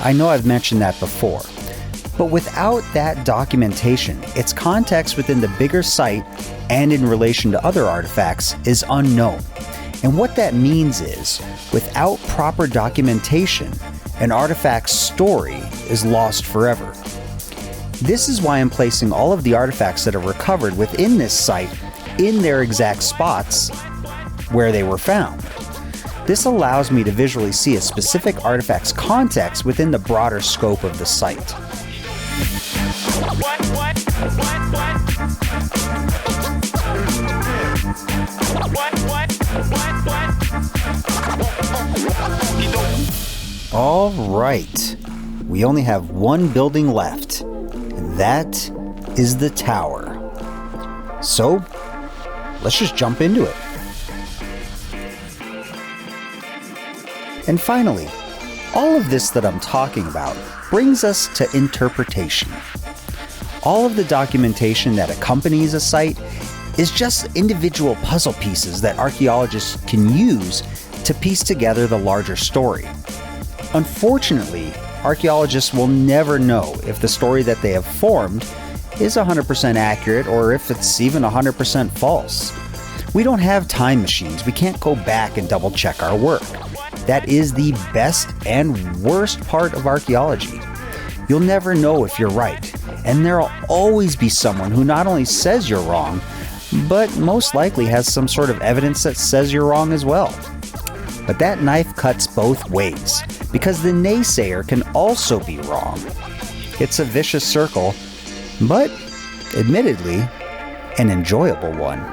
I know I've mentioned that before. But without that documentation, its context within the bigger site and in relation to other artifacts is unknown. And what that means is, without proper documentation, an artifact's story is lost forever. This is why I'm placing all of the artifacts that are recovered within this site in their exact spots where they were found. This allows me to visually see a specific artifact's context within the broader scope of the site. All right, we only have one building left, and that is the tower. So, let's just jump into it. And finally, all of this that I'm talking about brings us to interpretation. All of the documentation that accompanies a site is just individual puzzle pieces that archaeologists can use to piece together the larger story. Unfortunately, archaeologists will never know if the story that they have formed is 100% accurate or if it's even 100% false. We don't have time machines. We can't go back and double check our work. That is the best and worst part of archaeology. You'll never know if you're right, and there'll always be someone who not only says you're wrong, but most likely has some sort of evidence that says you're wrong as well. But that knife cuts both ways, because the naysayer can also be wrong. It's a vicious circle, but admittedly, an enjoyable one.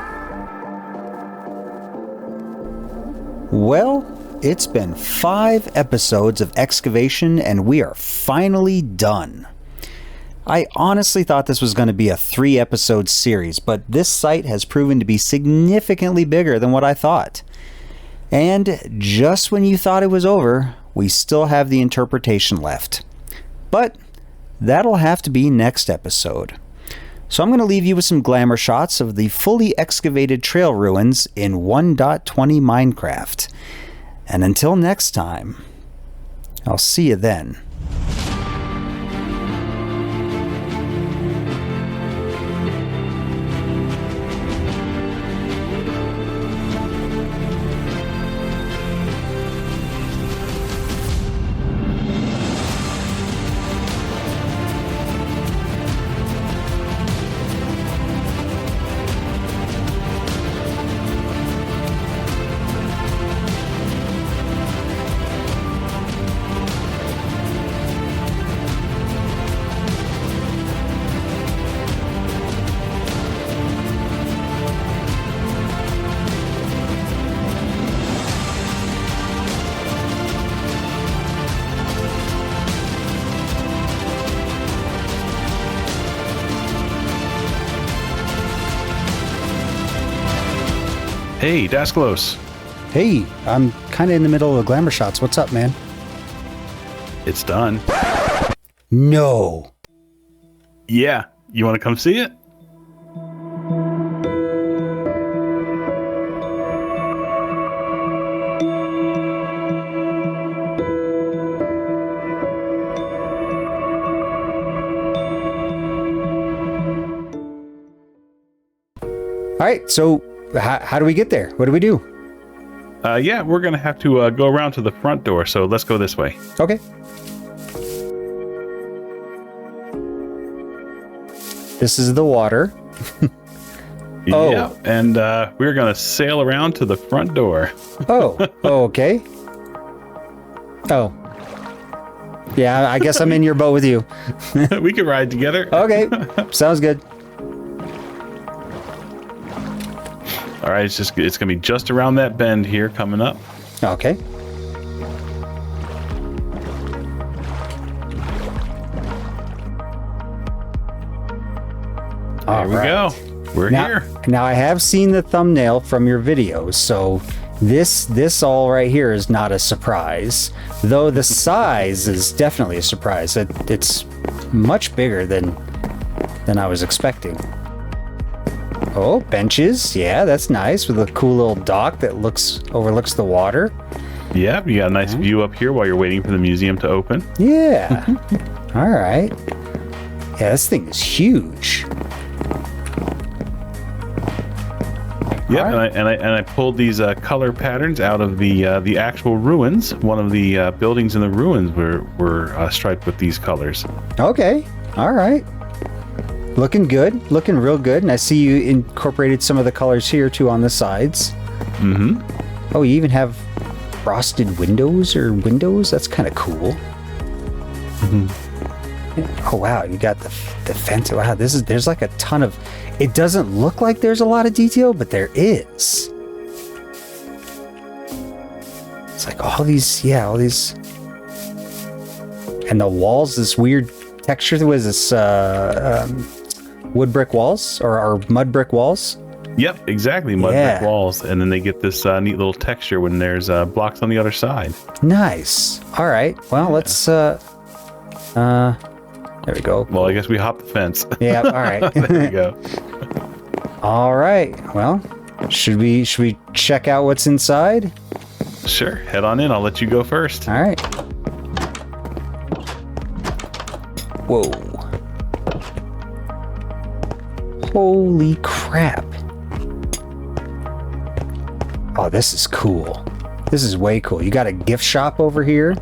Well, it's been 5 episodes of excavation and we are finally done. I honestly thought this was going to be a 3-episode series, but this site has proven to be significantly bigger than what I thought. And just when you thought it was over, we still have the interpretation left. But that'll have to be next episode. So I'm going to leave you with some glamour shots of the fully excavated trail ruins in 1.20 Minecraft. And until next time, I'll see you then. Hey, Daskalos. Hey, I'm kind of in the middle of the glamour shots. What's up, man? It's done. No. Yeah, you want to come see it? All right, so how do we get there? What do we do? Yeah, we're going to have to go around to the front door, so let's go this way. Okay. This is the water. Oh. Yeah, and we're going to sail around to the front door. Oh, okay. Oh. Yeah, I guess I'm in your boat with you. We can ride together. Okay, sounds good. All right, it's going to be just around that bend here coming up. Okay. There we go. We're here. Now I have seen the thumbnail from your videos, so this all right here is not a surprise. Though the size is definitely a surprise. It's much bigger than I was expecting. Oh, benches. Yeah, that's nice with a cool little dock that overlooks the water. Yeah, you got a nice view up here while you're waiting for the museum to open. Yeah. All right. Yeah, this thing is huge. Yeah, right. and I pulled these color patterns out of the actual ruins. One of the buildings in the ruins were striped with these colors. Okay. All right. Looking good. Looking real good. And I see you incorporated some of the colors here too on the sides. Mm-hmm. Oh, you even have frosted windows or windows? That's kind of cool. Mm-hmm. Oh, wow. You got the fence. Wow, there's like a ton of... It doesn't look like there's a lot of detail, but there is. It's like all these... And the walls, this weird texture. Was this wood brick walls or mud brick walls? Yep, exactly. Mud brick walls. And then they get this neat little texture when there's blocks on the other side. Nice. All right. Well, let's... there we go. Well, I guess we hop the fence. Yeah, all right. There we go. All right. Well, should we check out what's inside? Sure. Head on in. I'll let you go first. All right. Whoa. Holy crap. Oh, this is cool. This is way cool. You got a gift shop over here.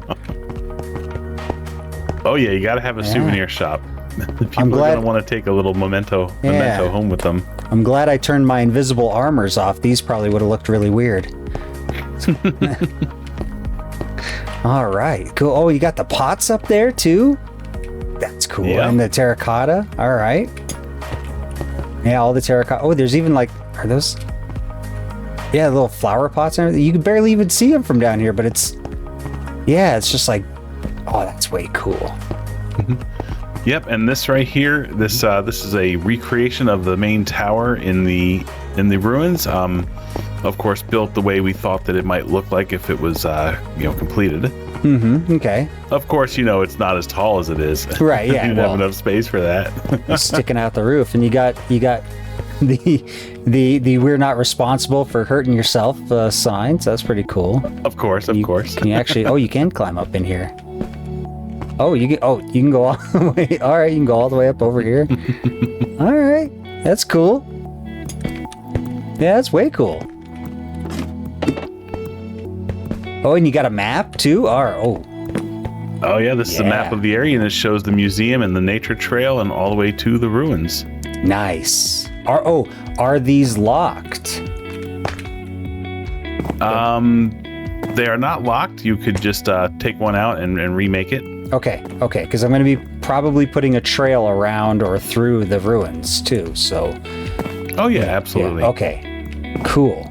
Oh yeah, you got to have a souvenir shop. People are gonna want to take a little memento home with them. I'm glad I turned my invisible armors off. These probably would have looked really weird. All right, cool. Oh, you got the pots up there too? That's cool. Yeah. And the terracotta. All right. Yeah, all the terracotta. Oh, there's even like, are those? Yeah, little flower pots and everything. You can barely even see them from down here, but it's just like, oh, that's way cool. Yep, and this right here, this is a recreation of the main tower in the ruins. Of course, built the way we thought that it might look like if it was completed. Mm-hmm. Okay. Of course, it's not as tall as it is. Right. Yeah. You don't have enough space for that. Sticking out the roof, and you got the we're not responsible for hurting yourself sign. So that's pretty cool. Of course. Can you actually? Oh, you can climb up in here. Oh, you can go all the way. All right, you can go all the way up over here. All right, that's cool. Yeah, that's way cool. Oh, and you got a map too? Oh yeah, this is a map of the area, and it shows the museum and the nature trail and all the way to the ruins. Nice. Are these locked? They are not locked. You could just take one out and remake it. Okay, because I'm going to be probably putting a trail around or through the ruins too, so... Oh yeah, absolutely. Yeah, okay, cool.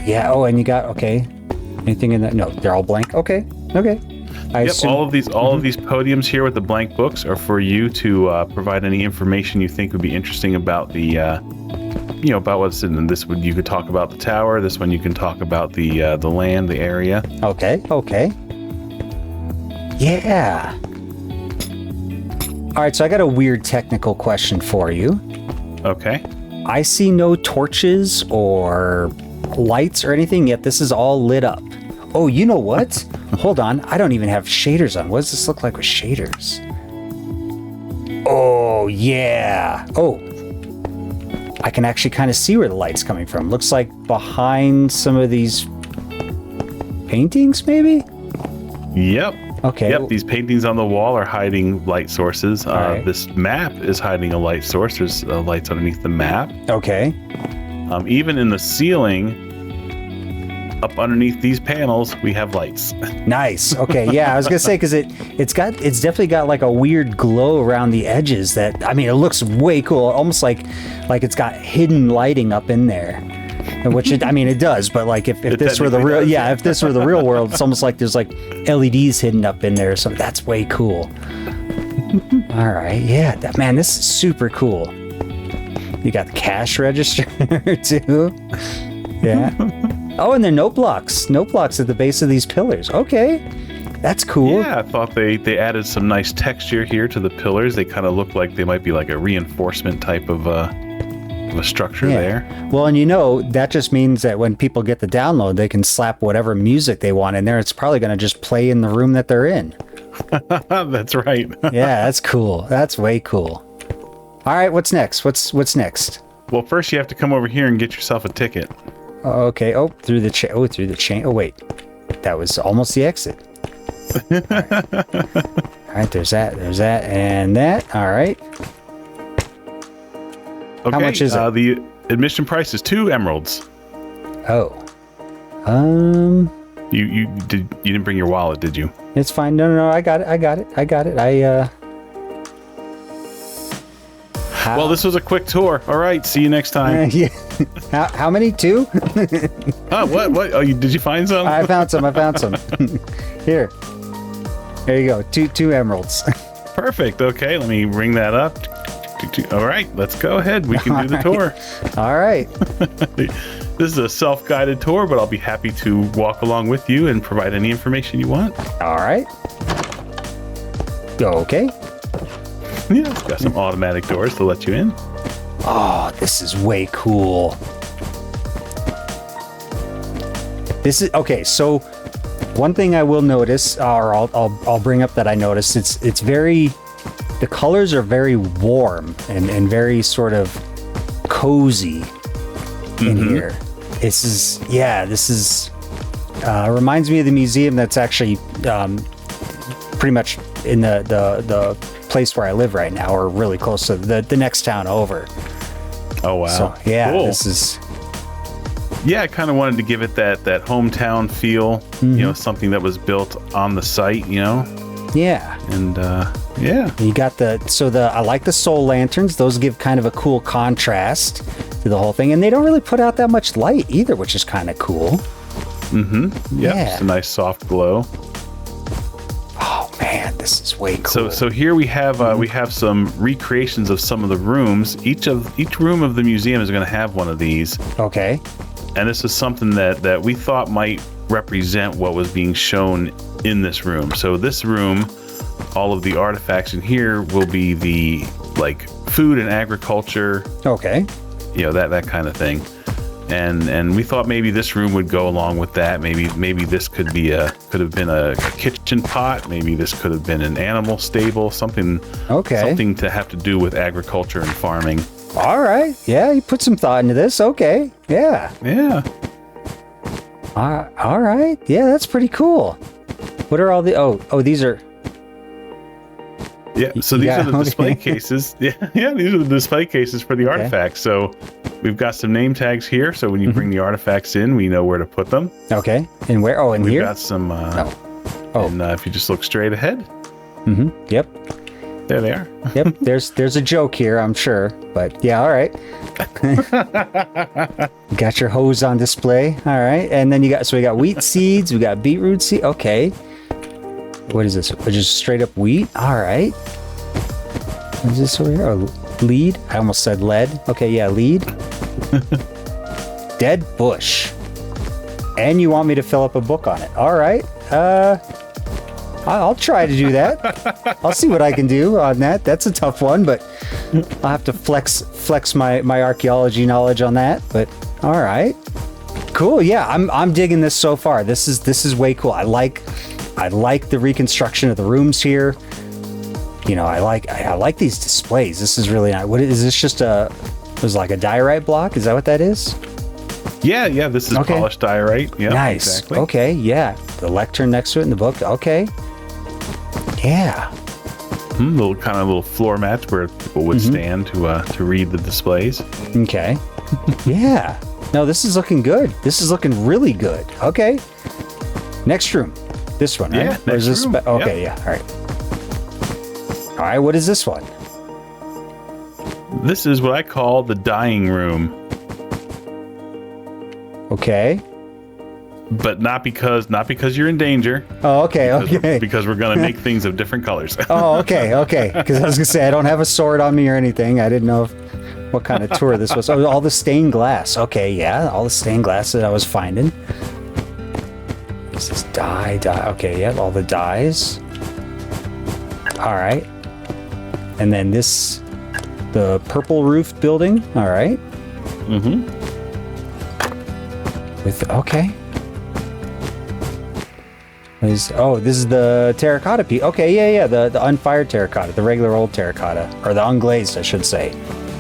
Yeah, and you got, anything in that? No, they're all blank? Okay. All of these podiums here with the blank books are for you to provide any information you think would be interesting about the, about what's in this one. You could talk about the tower. This one you can talk about the land, the area. Okay. Yeah. All right, so I got a weird technical question for you. Okay. I see no torches or lights or anything, yet this is all lit up. Oh, you know what? Hold on, I don't even have shaders on. What does this look like with shaders? Oh, yeah. Oh, I can actually kind of see where the light's coming from. Looks like behind some of these paintings, maybe? Yep. Okay. Yep, these paintings on the wall are hiding light sources. Right. This map is hiding a light source. There's lights underneath the map. Okay. Even in the ceiling, up underneath these panels, we have lights. Nice. Okay. Yeah, I was gonna say because it's definitely got like a weird glow around the edges. That it looks way cool. Almost like it's got hidden lighting up in there. Which it does, but like if this were the real if this were the real world, it's almost like there's like LEDs hidden up in there. So that's way cool. All right, yeah, this is super cool. You got the cash register too. Yeah. Oh, and they're note blocks at the base of these pillars. Okay, that's cool. Yeah, I thought they added some nice texture here to the pillars. They kind of look like they might be like a reinforcement type of a structure there. Well, and that just means that when people get the download, they can slap whatever music they want in there. It's probably going to just play in the room that they're in. That's right. Yeah, that's cool. That's way cool. All right, what's next? What's next? Well, first you have to come over here and get yourself a ticket. Okay. Oh, through the chain. Oh, through the chain. Oh, wait. That was almost the exit. All right, there's that, and that. All right. Okay, how much is it? The admission price is 2 emeralds. Oh. You didn't bring your wallet, did you? It's fine. No, I got it. Well, this was a quick tour. All right, see you next time. Yeah. How many? 2? What? Oh, did you find some? I found some. Here. There you go. 2 emeralds. Perfect. Okay, let me ring that up. All right, let's go ahead. We can do the tour. All right. This is a self-guided tour, but I'll be happy to walk along with you and provide any information you want. All right. Okay. Yeah, it's got some automatic doors to let you in. Oh, this is way cool. This is okay. So one thing I will notice, or I'll bring up that I noticed, it's very, the colors are very warm and very sort of cozy in here. This is reminds me of the museum that's actually pretty much in the place where I live right now, or really close to the next town over. Oh wow! So yeah, cool. This is. Yeah, I kind of wanted to give it that hometown feel. You know, something that was built on the site. You know. Yeah. And yeah, you got I like the soul lanterns. Those give kind of a cool contrast to the whole thing, and they don't really put out that much light either, which is kind of cool. Yep, yeah, it's a nice soft glow. Oh man, this is way cool. So here we have some recreations of some of the rooms. Each room of the museum is going to have one of these. Okay. And this is something that we thought might represent what was being shown in this room. So this room, all of the artifacts in here will be the like food and agriculture. Okay. You know, that kind of thing. And we thought maybe this room would go along with that. Maybe this could have been a kitchen pot. Maybe this could have been an animal stable. Something to have to do with agriculture and farming. All right. Yeah, you put some thought into this. Okay. Yeah. Yeah. All right. Yeah, that's pretty cool. What are all the... Oh, these are... Yeah, so these are the display cases. Yeah, these are the display cases for the artifacts. So we've got some name tags here. So when you bring the artifacts in, we know where to put them. Okay. And where? Oh, in here? We've got some... And if you just look straight ahead. Yep. There they are. Yep. There's a joke here, I'm sure. But yeah, all right. Got your hose on display. All right. And then we got wheat seeds. We got beetroot seed. Okay. What is this? Just straight up wheat? All right. What is this over here? Oh, lead? I almost said lead. Okay, yeah, lead. Dead bush. And you want me to fill up a book on it. All right. I'll try to do that. I'll see what I can do on that. That's a tough one, but I'll have to flex my archaeology knowledge on that. But all right. Cool. Yeah, I'm digging this so far. This is way cool. I like the reconstruction of the rooms here. You know, I like these displays. This is really nice. What is this? Just it was like a diorite block? Is that what that is? Yeah. This is polished diorite. Yeah. Nice. Exactly. Okay. Yeah. The lectern next to it in the book. Okay. Yeah. Little floor mats where people would stand to read the displays. Okay. Yeah. No, this is looking good. This is looking really good. Okay. Next room. This one, right? Yeah, next room. Okay, yeah. All right. All right, what is this one? This is what I call the dying room. Okay. But not because you're in danger. Oh, okay. Because we're gonna make things of different colors. Oh, okay. Because I was gonna say I don't have a sword on me or anything. I didn't know what kind of tour this was. Oh, all the stained glass. Okay, yeah, all the stained glass that I was finding. This is dye. Okay, yeah, all the dyes. All right. And then the purple roof building. All right. Okay. This is the terracotta piece. Okay, yeah, the unfired terracotta, the regular old terracotta, or the unglazed, I should say.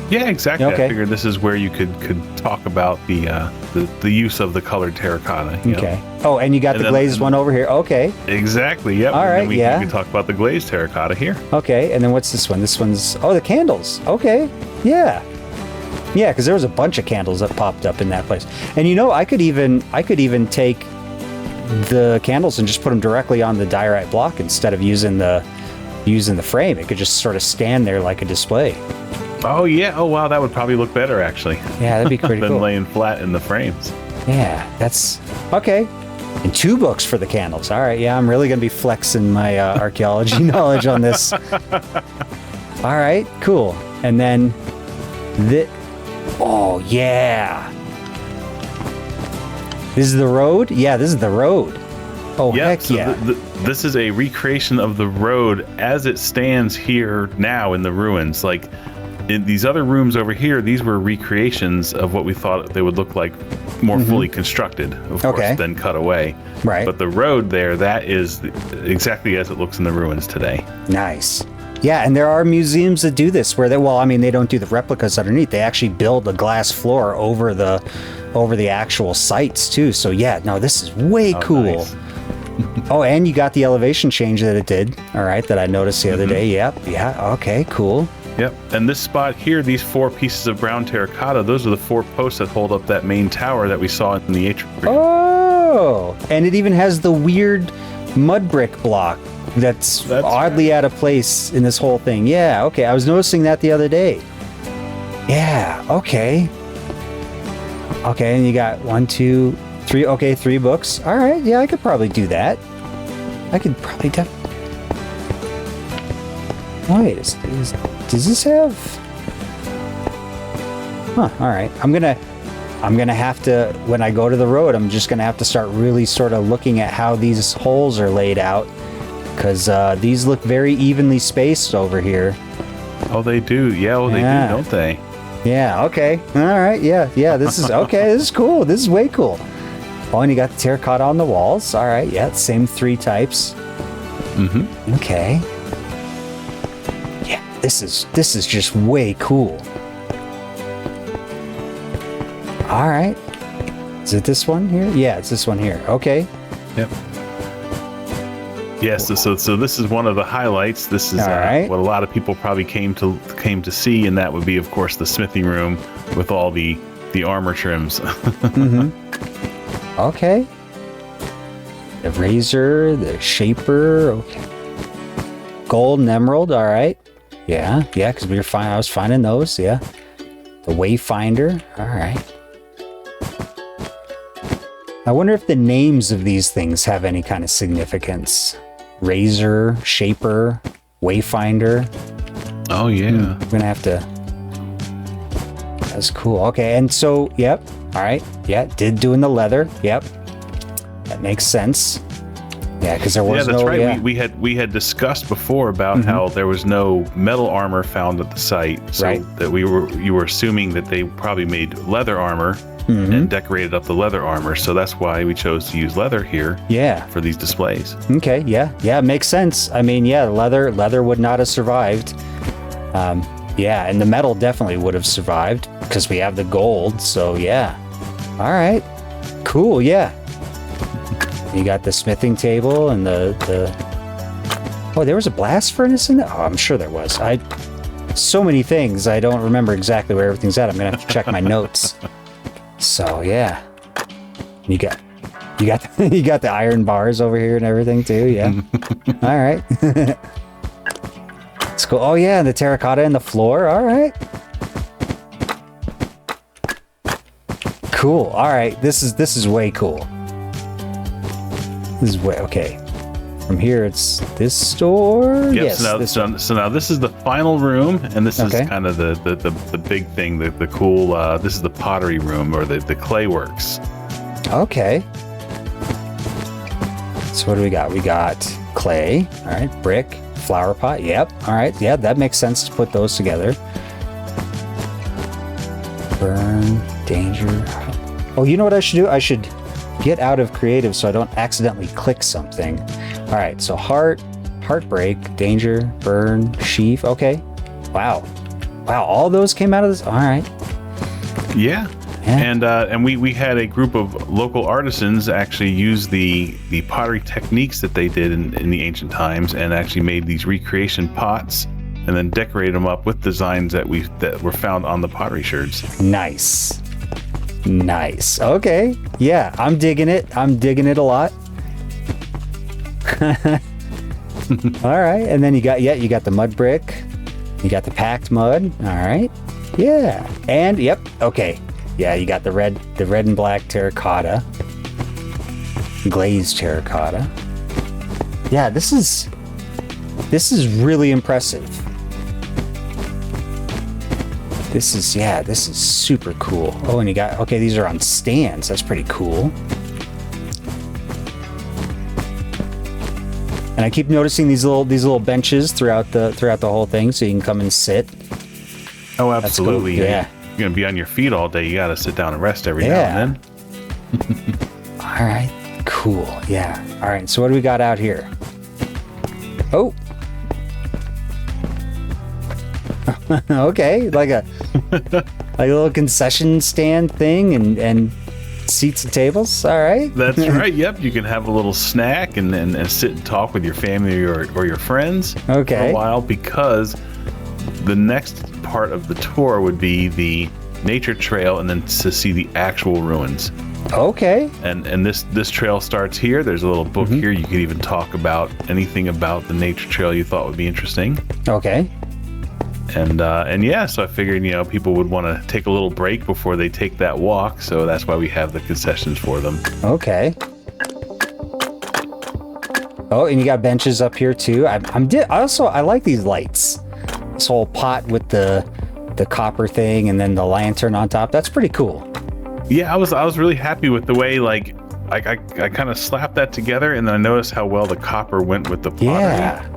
Yeah, exactly. Okay. I figured this is where you could talk about the use of the colored terracotta. Okay. Oh, and you got the glazed one over here. Okay. Exactly. Yep. All right. We can talk about the glazed terracotta here. Okay. And then what's this one? This one's the candles. Okay. Yeah. Yeah, because there was a bunch of candles that popped up in that place. And I could even take the candles and just put them directly on the diorite block instead of using the frame. It could just sort of stand there like a display. Oh yeah. Oh wow, that would probably look better actually. Yeah, that'd be pretty than cool. laying flat in the frames. Yeah, that's okay. And 2 books for the candles. All right. Yeah, I'm really gonna be flexing my archaeology knowledge on this. All right. Cool. And then oh yeah. This is the road? Yeah, this is the road. Oh, heck so yeah. This is a recreation of the road as it stands here now in the ruins. Like, in these other rooms over here, these were recreations of what we thought they would look like, more fully constructed, of course, then cut away. Right. But the road there, that is exactly as it looks in the ruins today. Nice. Yeah, and there are museums that do this where they don't do the replicas underneath. They actually build a glass floor over the actual sites too. So yeah, no, this is way cool. Nice. Oh, and you got the elevation change that it did. All right, that I noticed the other day. Yep. Yeah. Okay. Cool. Yep. And this spot here, these 4 pieces of brown terracotta, those are the 4 posts that hold up that main tower that we saw in the atrium. Oh, and it even has the weird mud brick block that's oddly out of place in this whole thing. Yeah. Okay. I was noticing that the other day. Yeah. Okay. Okay. And you got 1, 2, 3. Okay. 3 books. All right. Yeah. I could probably do that. I could probably wait, does this have... Huh, all right. I'm gonna have to, when I go to the road, I'm just gonna have to start really sort of looking at how these holes are laid out, because these look very evenly spaced over here. Oh, they do. Yeah, well, they do, don't they? Yeah, okay. All right, yeah. This is, okay, this is cool. This is way cool. Oh, and you got the terracotta on the walls. All right, yeah, same 3 types. Mm-hmm. Okay. This is just way cool. All right. Is it this one here? Yeah, it's this one here. Okay. Yep. Yes. So this is one of the highlights. This is what a lot of people probably came to see, and that would be, of course, the smithing room with all the armor trims. Mm-hmm. Okay. The razor, the shaper. Okay. Gold and emerald. All right. Yeah, because I was finding those, yeah. The Wayfinder, all right. I wonder if the names of these things have any kind of significance. Razor, Shaper, Wayfinder. Oh, yeah. I'm gonna have to... That's cool. Okay, and so, yep, all right. Yeah, doing the leather, yep. That makes sense. Yeah, because there was that's no... right. Yeah. We had discussed before about how there was no metal armor found at the site, so that you were assuming that they probably made leather armor and decorated up the leather armor. So that's why we chose to use leather here. Yeah. For these displays. Okay. Yeah, makes sense. I mean, yeah, leather would not have survived. Yeah, and the metal definitely would have survived because we have the gold. So yeah. All right. Cool. Yeah. You got the smithing table and the... Oh, there was a blast furnace in there? Oh, I'm sure there was. So many things, I don't remember exactly where everything's at. I'm going to have to check my notes. So, yeah. You got the iron bars over here and everything, too, yeah. All right. It's cool. Oh, yeah, the terracotta in the floor. All right. Cool. All right. This is way cool. This is way okay. From here, it's this store. Yep, Yes. So now this is the final room, and this is kind of the big thing, the cool. This is the pottery room or the clay works. Okay. So what do we got? We got clay. All right, brick, flower pot. Yep. All right. Yeah, that makes sense to put those together. Burn, danger. Oh, you know what I should do? I should get out of creative so I don't accidentally click something. All right, so heartbreak, danger, burn, sheaf. Okay. Wow, all those came out of this. All right. Yeah. And we had a group of local artisans actually use the pottery techniques that they did in the ancient times and actually made these recreation pots and then decorated them up with designs that were found on the pottery sherds. Nice. Okay. Yeah, I'm digging it a lot. All right, and then you got the mud brick, you got the packed mud. All right, yeah, and yep, okay, yeah, you got the red and black terracotta, glazed terracotta. Yeah, this is really impressive. This is super cool. Oh, and you got, okay, these are on stands. That's pretty cool. And I keep noticing these little benches throughout the whole thing, so you can come and sit. Oh, absolutely. Yeah. You're going to be on your feet all day. You got to sit down and rest every now and then. All right. Cool. Yeah. All right. So what do we got out here? Oh. Okay. Like a little concession stand thing and seats and tables. All right. That's right. Yep. You can have a little snack and sit and talk with your family or your friends for a while, because the next part of the tour would be the nature trail and then to see the actual ruins. Okay. And this trail starts here. There's a little book here. You could even talk about anything about the nature trail you thought would be interesting. Okay. And yeah, so I figured, people would want to take a little break before they take that walk. So that's why we have the concessions for them. Okay. Oh, and you got benches up here too. I like these lights. This whole pot with the copper thing and then the lantern on top. That's pretty cool. Yeah, I was really happy with the way I kind of slapped that together, and then I noticed how well the copper went with the pottery. Yeah.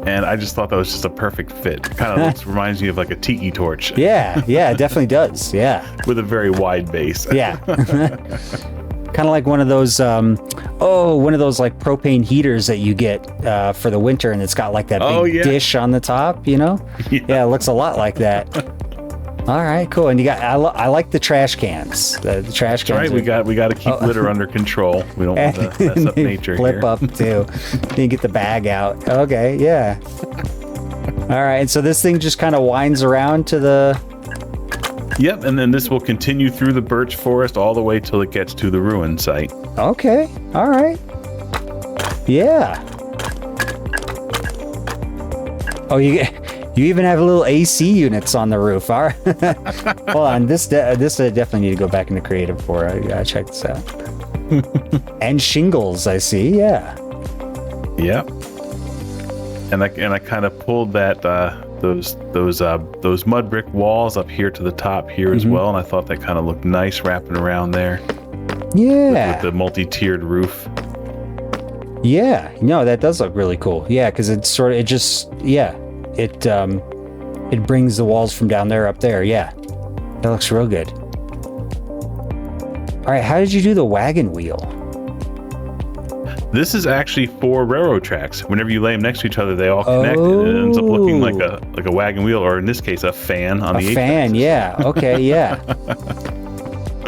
And I just thought that was just a perfect fit. Kind of reminds me of like a tiki torch. Yeah, it definitely does. Yeah. With a very wide base. Yeah. Kind of like one of those like propane heaters that you get for the winter, and it's got like that big dish on the top, Yeah, it looks a lot like that. All right, cool. And you got I like the trash cans. The trash cans. That's right. We got to keep litter under control. We don't want to mess up nature flip here. Up too. You get the bag out. Okay, yeah. All right, and so this thing just kind of winds around to the. Yep, and then this will continue through the birch forest all the way till it gets to the ruin site. Okay. All right. Yeah. Oh, you even have little AC units on the roof. All right. Hold on. This I definitely need to go back into creative for. I gotta check this out. And shingles, I see. Yeah. Yep. And I kind of pulled that those mud brick walls up here to the top here as well, and I thought that kind of looked nice wrapping around there. Yeah. With the multi-tiered roof. Yeah. No, that does look really cool. Yeah, because it brings the walls from down there up there. Yeah. That looks real good. All right, how did you do the wagon wheel? This is actually for railroad tracks. Whenever you lay them next to each other, they all connect, and it ends up looking like a wagon wheel, or in this case, a fan on the apex. A fan, yeah. Okay, yeah.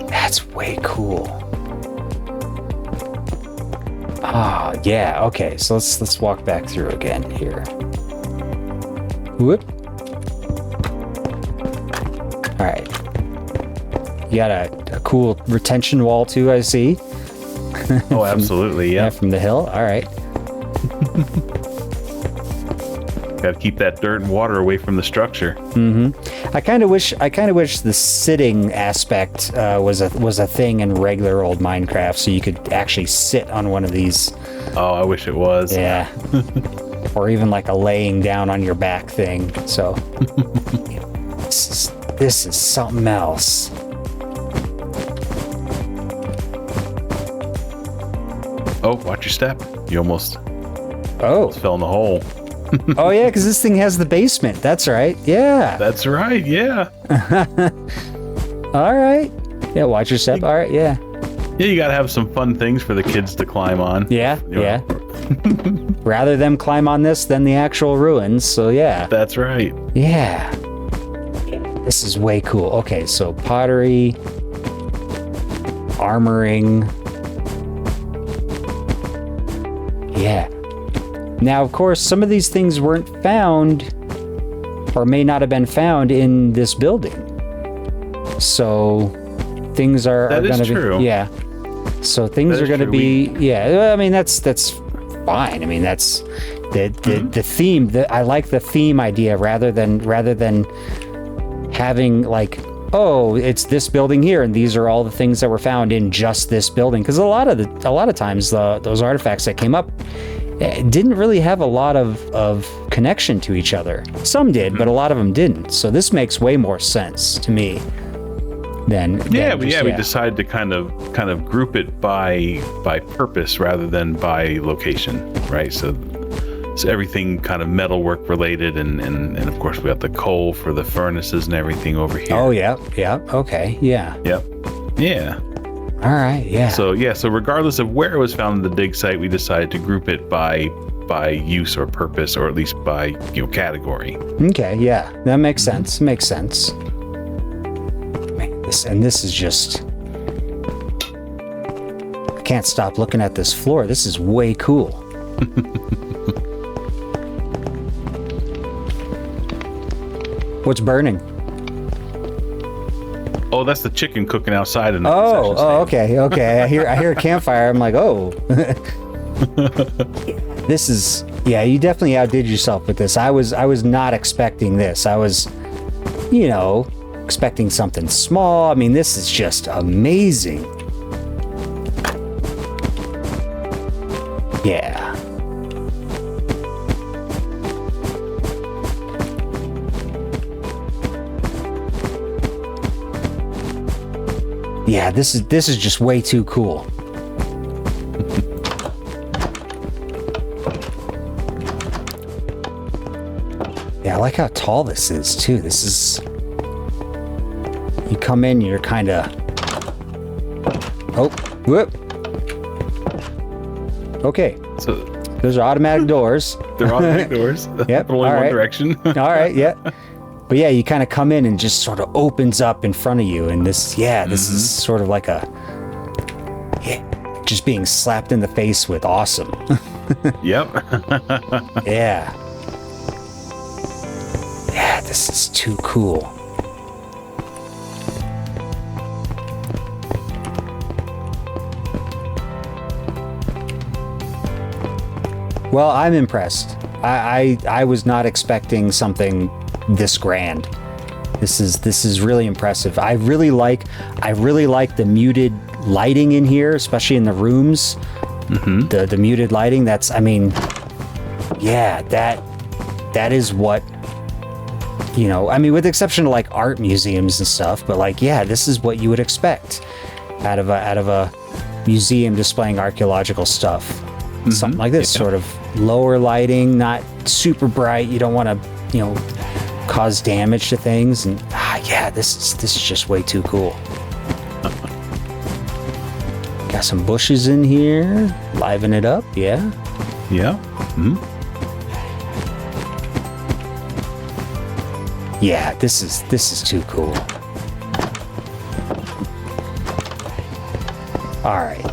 That's way cool. Oh, yeah. Okay, so let's walk back through again here. Whoop. All right. You got a cool retention wall too, I see. Oh, absolutely, yeah. From the hill. All right. Got to keep that dirt and water away from the structure. Mm-hmm. I kind of wish the sitting aspect was a thing in regular old Minecraft, so you could actually sit on one of these. Oh, I wish it was. Yeah. Or even like a laying down on your back thing. So this is something else. Oh, watch your step. You almost fell in the hole. Oh, yeah, because this thing has the basement. That's right. Yeah. That's right. Yeah. All right. Yeah, watch your step. All right. Yeah. Yeah, you got to have some fun things for the kids to climb on. Yeah. Yeah. Rather them climb on this than the actual ruins. So, yeah. That's right. Yeah. This is way cool. Okay, so pottery, armoring. Yeah. Now, of course, some of these things weren't found or may not have been found in this building. So things are going to be... true. Yeah. So things are going to be... Yeah, I mean, that's fine. I mean, that's the theme. I like the theme idea rather than having like, oh, it's this building here and these are all the things that were found in just this building. Because a lot of times those artifacts that came up didn't really have a lot of connection to each other. Some did, but a lot of them didn't. So this makes way more sense to me than we decided to kind of group it by purpose rather than by location, right? So So everything kind of metalwork related, and of course we got the coal for the furnaces and everything over here. Oh, yeah. Okay. Yeah. Yep. Yeah. All right. Yeah. So regardless of where it was found in the dig site, we decided to group it by use or purpose, or at least by category. Okay. Yeah, that makes sense. Makes sense. Man, this is just. I can't stop looking at this floor. This is way cool. What's burning? Oh, that's the chicken cooking outside in the Oh, okay. I hear a campfire. I'm like, oh. This is, yeah, you definitely outdid yourself with this. I was not expecting this. I was, expecting something small. I mean, this is just amazing. Yeah. Yeah, this is just way too cool. Yeah, I like how tall this is too. This is, you come in, you're kind of, oh, whoop. Okay. So those are automatic doors. They're automatic doors. Yep. Only all one right. direction. All right. Yeah. But yeah, you kind of come in and just sort of opens up in front of you. And this is sort of like just being slapped in the face with awesome. Yep. Yeah. Yeah, this is too cool. Well, I'm impressed. I was not expecting something this grand. This is really impressive. I really like the muted lighting in here, especially in the rooms. Mm-hmm. The muted lighting. That is what, with the exception of like art museums and stuff, but this is what you would expect out of a museum displaying archaeological stuff. Mm-hmm. Something like this, sort of lower lighting, not super bright. You don't want to, cause damage to things. And this is just way too cool. Got some bushes in here, liven it up. Yeah. Mm-hmm. Yeah, this is too cool. All right.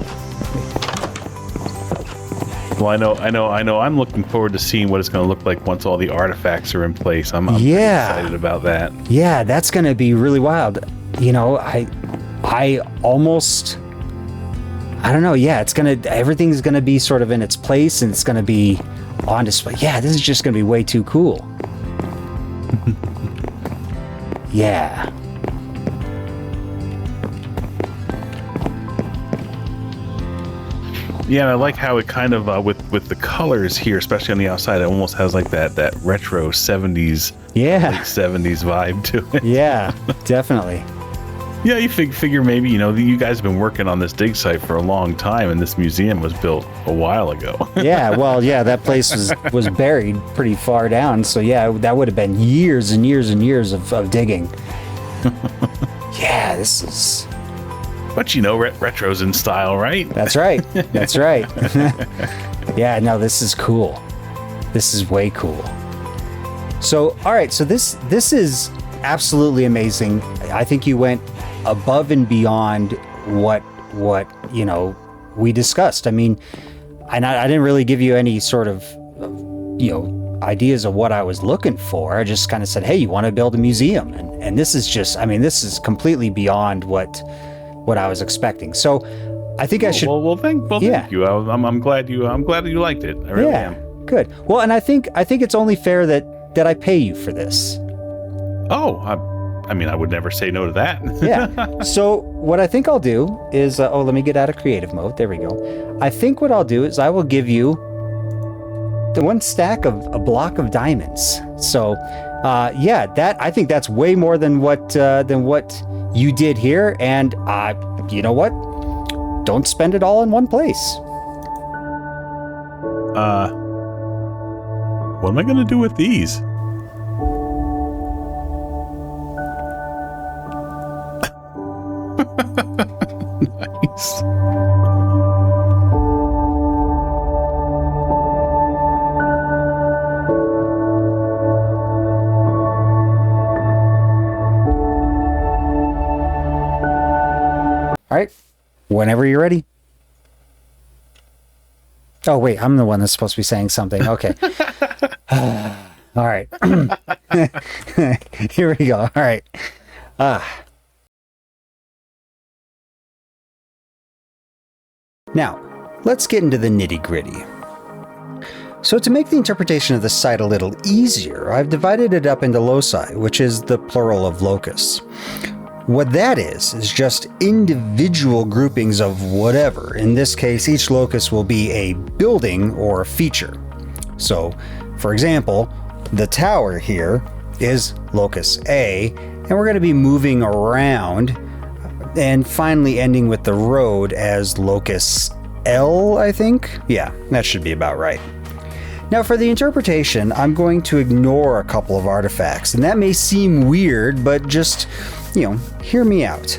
Well, I know. I'm looking forward to seeing what it's going to look like once all the artifacts are in place. I'm pretty excited about that. Yeah, that's going to be really wild. I almost, I don't know. Yeah, everything's going to be sort of in its place, and it's going to be on display. Yeah, this is just going to be way too cool. Yeah. Yeah, and I like how it kind of with the colors here, especially on the outside, it almost has like that retro 70s, late 70s vibe to it. Yeah, definitely. Yeah, you figure maybe you guys have been working on this dig site for a long time, and this museum was built a while ago. Yeah, well, that place was buried pretty far down, so that would have been years and years and years of digging. Yeah, this is. But retro's in style, right? That's right. That's right. Yeah, no, this is cool. This is way cool. So, all right, so this is absolutely amazing. I think you went above and beyond what we discussed. I mean, I didn't really give you any sort of ideas of what I was looking for. I just kind of said, hey, you want to build a museum, and this is just, this is completely beyond what I was expecting. So I think I should. Well, thank you. I'm glad you liked it. I really am. Good. Well, and I think it's only fair that I pay you for this. Oh, I would never say no to that. Yeah. So what I think I'll do is, let me get out of creative mode. There we go. I think what I'll do is I will give you the one stack of a block of diamonds. So, I think that's way more than what you did here. And you know what? Don't spend it all in one place. What am I going to do with these? Nice. All right, whenever you're ready. Oh, wait, I'm the one that's supposed to be saying something. Okay. All right. Here we go. All right. Now, let's get into the nitty-gritty. So to make the interpretation of the site a little easier, I've divided it up into loci, which is the plural of locus. What that is just individual groupings of whatever. In this case, each locus will be a building or a feature. So, for example, the tower here is locus A, and we're going to be moving around and finally ending with the road as locus L, I think? Yeah, that should be about right. Now for the interpretation, I'm going to ignore a couple of artifacts, and that may seem weird, but just, hear me out.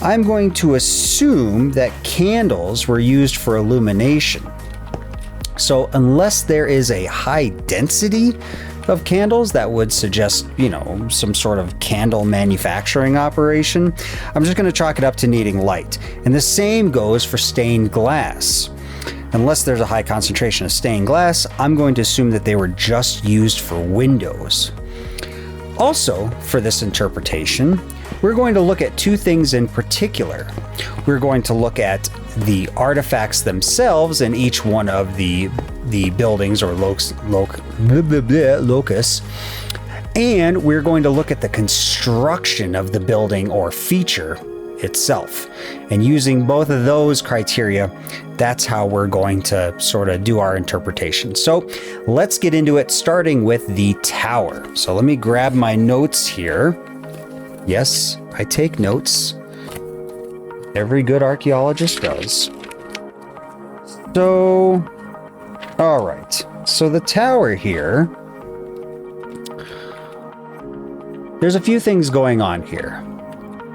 I'm going to assume that candles were used for illumination. So unless there is a high density of candles that would suggest, some sort of candle manufacturing operation, I'm just going to chalk it up to needing light. And the same goes for stained glass. Unless there's a high concentration of stained glass, I'm going to assume that they were just used for windows. Also, for this interpretation, we're going to look at two things in particular. We're going to look at the artifacts themselves in each one of the buildings or locus, and we're going to look at the construction of the building or feature itself. And using both of those criteria, that's how we're going to sort of do our interpretation. So let's get into it, starting with the tower. So let me grab my notes here. Yes, I take notes. Every good archaeologist does. So, all right. So the tower here, there's a few things going on here.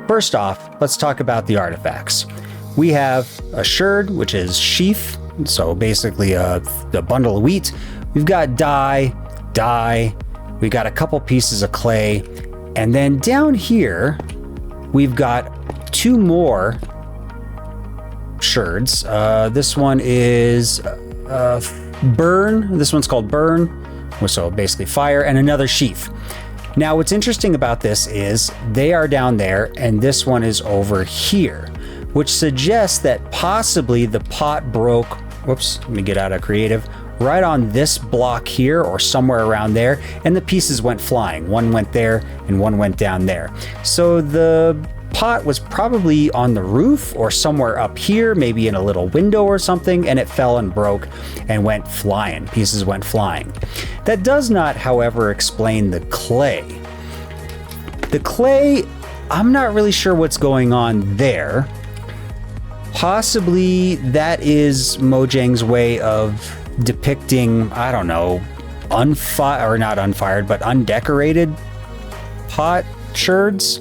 First off, let's talk about the artifacts. We have a sherd, which is sheaf, so basically a bundle of wheat. We've got dye, we got a couple pieces of clay, and then down here, we've got two more sherds. This one is burn. This one's called burn, so basically fire, and another sheaf. Now, what's interesting about this is they are down there, and this one is over here, which suggests that possibly the pot broke, whoops, let me get out of creative, right on this block here or somewhere around there, and the pieces went flying. One went there and one went down there. So the pot was probably on the roof or somewhere up here, maybe in a little window or something, and it fell and broke and went flying. Pieces went flying. That does not, however, explain the clay. The clay, I'm not really sure what's going on there. Possibly that is Mojang's way of depicting, I don't know, not unfired, but undecorated pot sherds.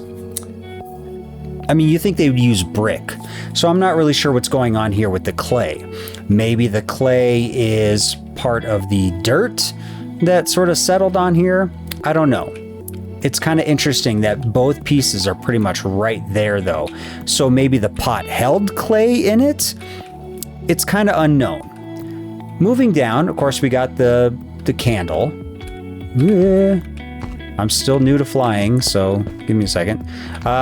I mean, you think they would use brick. So I'm not really sure what's going on here with the clay. Maybe the clay is part of the dirt that sort of settled on here. I don't know. It's kind of interesting that both pieces are pretty much right there though. So maybe the pot held clay in it? It's kind of unknown. Moving down, of course, we got the candle. Yeah. I'm still new to flying, so give me a second.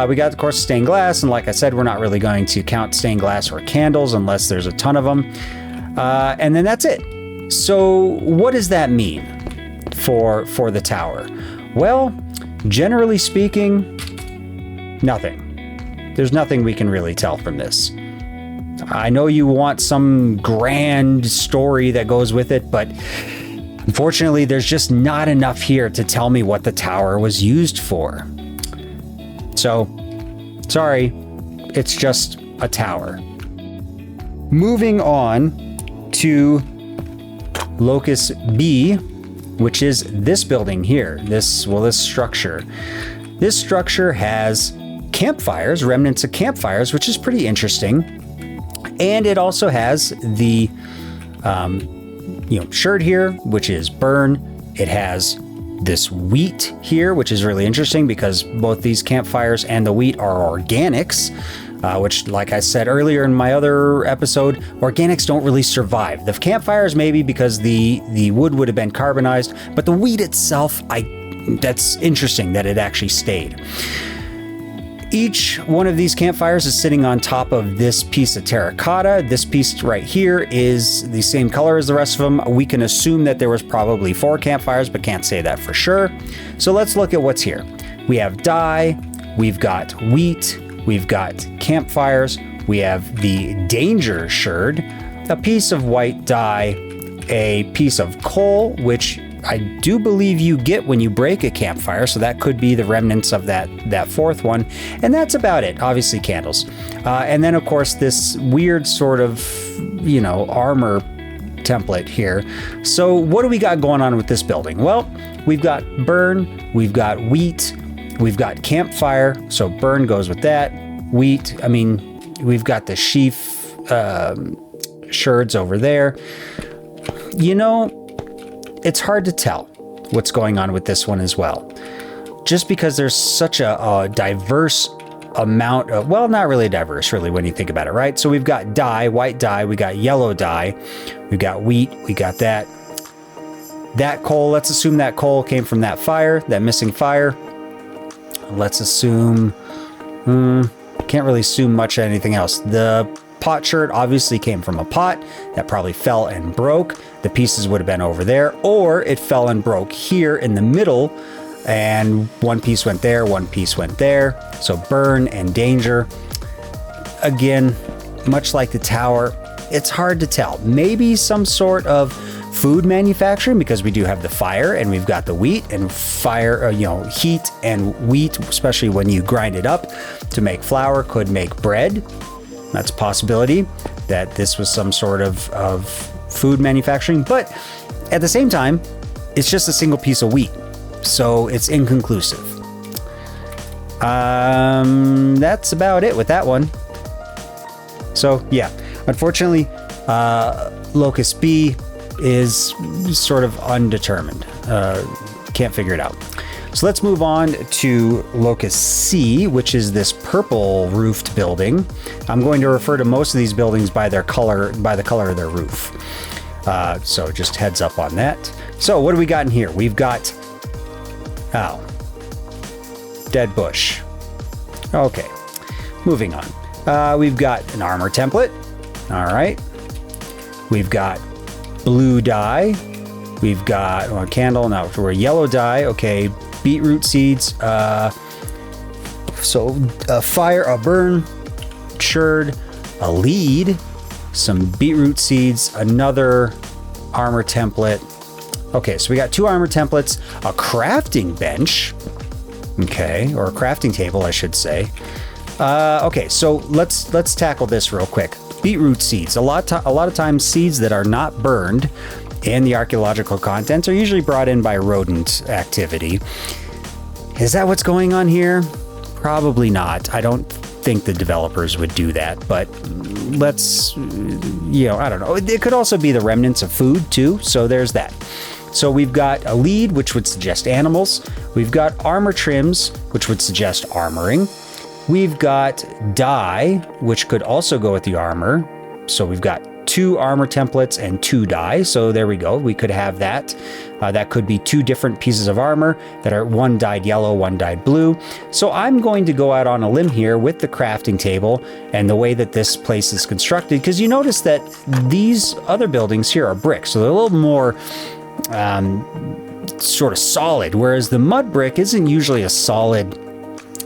We got, of course, stained glass, and like I said, we're not really going to count stained glass or candles unless there's a ton of them. And then that's it. So what does that mean for the tower? Well, generally speaking, nothing. There's nothing we can really tell from this. I know you want some grand story that goes with it, but unfortunately, there's just not enough here to tell me what the tower was used for. So, sorry, it's just a tower. Moving on to locus B, which is this building here, this structure. This structure has campfires, remnants of campfires, which is pretty interesting. And it also has the, sherd here, which is burn. It has this wheat here, which is really interesting because both these campfires and the wheat are organics, which, like I said earlier in my other episode, organics don't really survive. The campfires maybe because the wood would have been carbonized, but the wheat itself, that's interesting that it actually stayed. Each one of these campfires is sitting on top of this piece of terracotta. This piece right here is the same color as the rest of them. We can assume that there was probably 4 campfires, but can't say that for sure. So let's look at what's here. We have dye, we've got wheat, we've got campfires, we have the danger sherd, a piece of white dye, a piece of coal, which I do believe you get when you break a campfire, so that could be the remnants of that 4th one, and that's about it. Obviously candles, and then of course this weird sort of armor template here. So what do we got going on with this building? Well, we've got burn, we've got wheat, we've got campfire, so burn goes with that. Wheat, we've got the sheaf sherds over there. It's hard to tell what's going on with this one as well. Just because there's such a diverse amount of, well, not really diverse really when you think about it, right? So we've got dye, white dye, we got yellow dye, we got wheat, we got that. That coal, let's assume that coal came from that fire, that missing fire. Let's assume, can't really assume much of anything else. The pot sherd obviously came from a pot that probably fell and broke. The pieces would have been over there, or it fell and broke here in the middle, and one piece went there, one piece went there. So burn and danger. Again, much like the tower, it's hard to tell. Maybe some sort of food manufacturing, because we do have the fire and we've got the wheat, and fire, heat and wheat, especially when you grind it up to make flour, could make bread. That's a possibility that this was some sort of food manufacturing, but at the same time, it's just a single piece of wheat, so it's inconclusive. That's about it with that one. So yeah, unfortunately, Locust B is sort of undetermined. Can't figure it out. So let's move on to Locust C, which is this purple roofed building. I'm going to refer to most of these buildings by their color, by the color of their roof. So just heads up on that. So what do we got in here? We've got, dead bush. Okay, moving on. We've got an armor template. All right. We've got blue dye. We've got a candle. Now we're yellow dye. Okay. Beetroot seeds, so a fire, a burn, sherd, a lead, some beetroot seeds, another armor template. Okay, so we got 2 armor templates, a crafting bench, okay, or a crafting table, I should say. Okay, so let's tackle this real quick. Beetroot seeds. A lot of times, seeds that are not burned and the archaeological contents are usually brought in by rodent activity. Is that what's going on here? Probably not. I don't think the developers would do that, but let's, I don't know. It could also be the remnants of food too, so there's that. So we've got a lead, which would suggest animals. We've got armor trims, which would suggest armoring. We've got dye, which could also go with the armor. So we've got 2 armor templates and 2 dye. So there we go. We could have that. That could be 2 different pieces of armor that are one dyed yellow, one dyed blue. So I'm going to go out on a limb here with the crafting table and the way that this place is constructed, because you notice that these other buildings here are brick. So they're a little more sort of solid, whereas the mud brick isn't usually a solid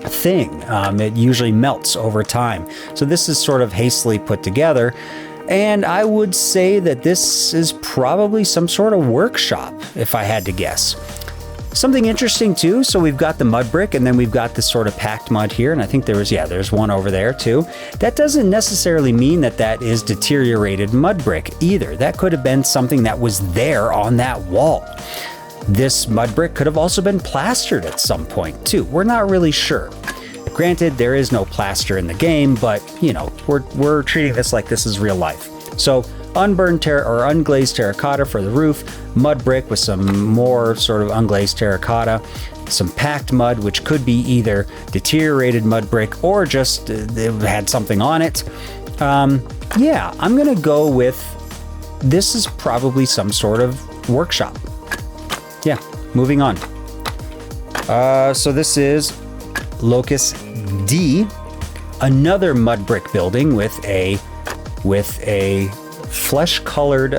thing. It usually melts over time. So this is sort of hastily put together. And I would say that this is probably some sort of workshop, if I had to guess. Something interesting too, so we've got the mud brick and then we've got this sort of packed mud here, and I think there's one over there too. That doesn't necessarily mean that that is deteriorated mud brick either. That could have been something that was there on that wall. This mud brick could have also been plastered at some point too. We're not really sure. Granted, there is no plaster in the game, but you know, we're treating this like this is real life. So unburned or unglazed terracotta for the roof, mud brick with some more sort of unglazed terracotta, some packed mud, which could be either deteriorated mud brick or just it had something on it. Yeah, I'm gonna go with this is probably some sort of workshop. Yeah, moving on. So this is Locus D, another mud brick building with a flesh-colored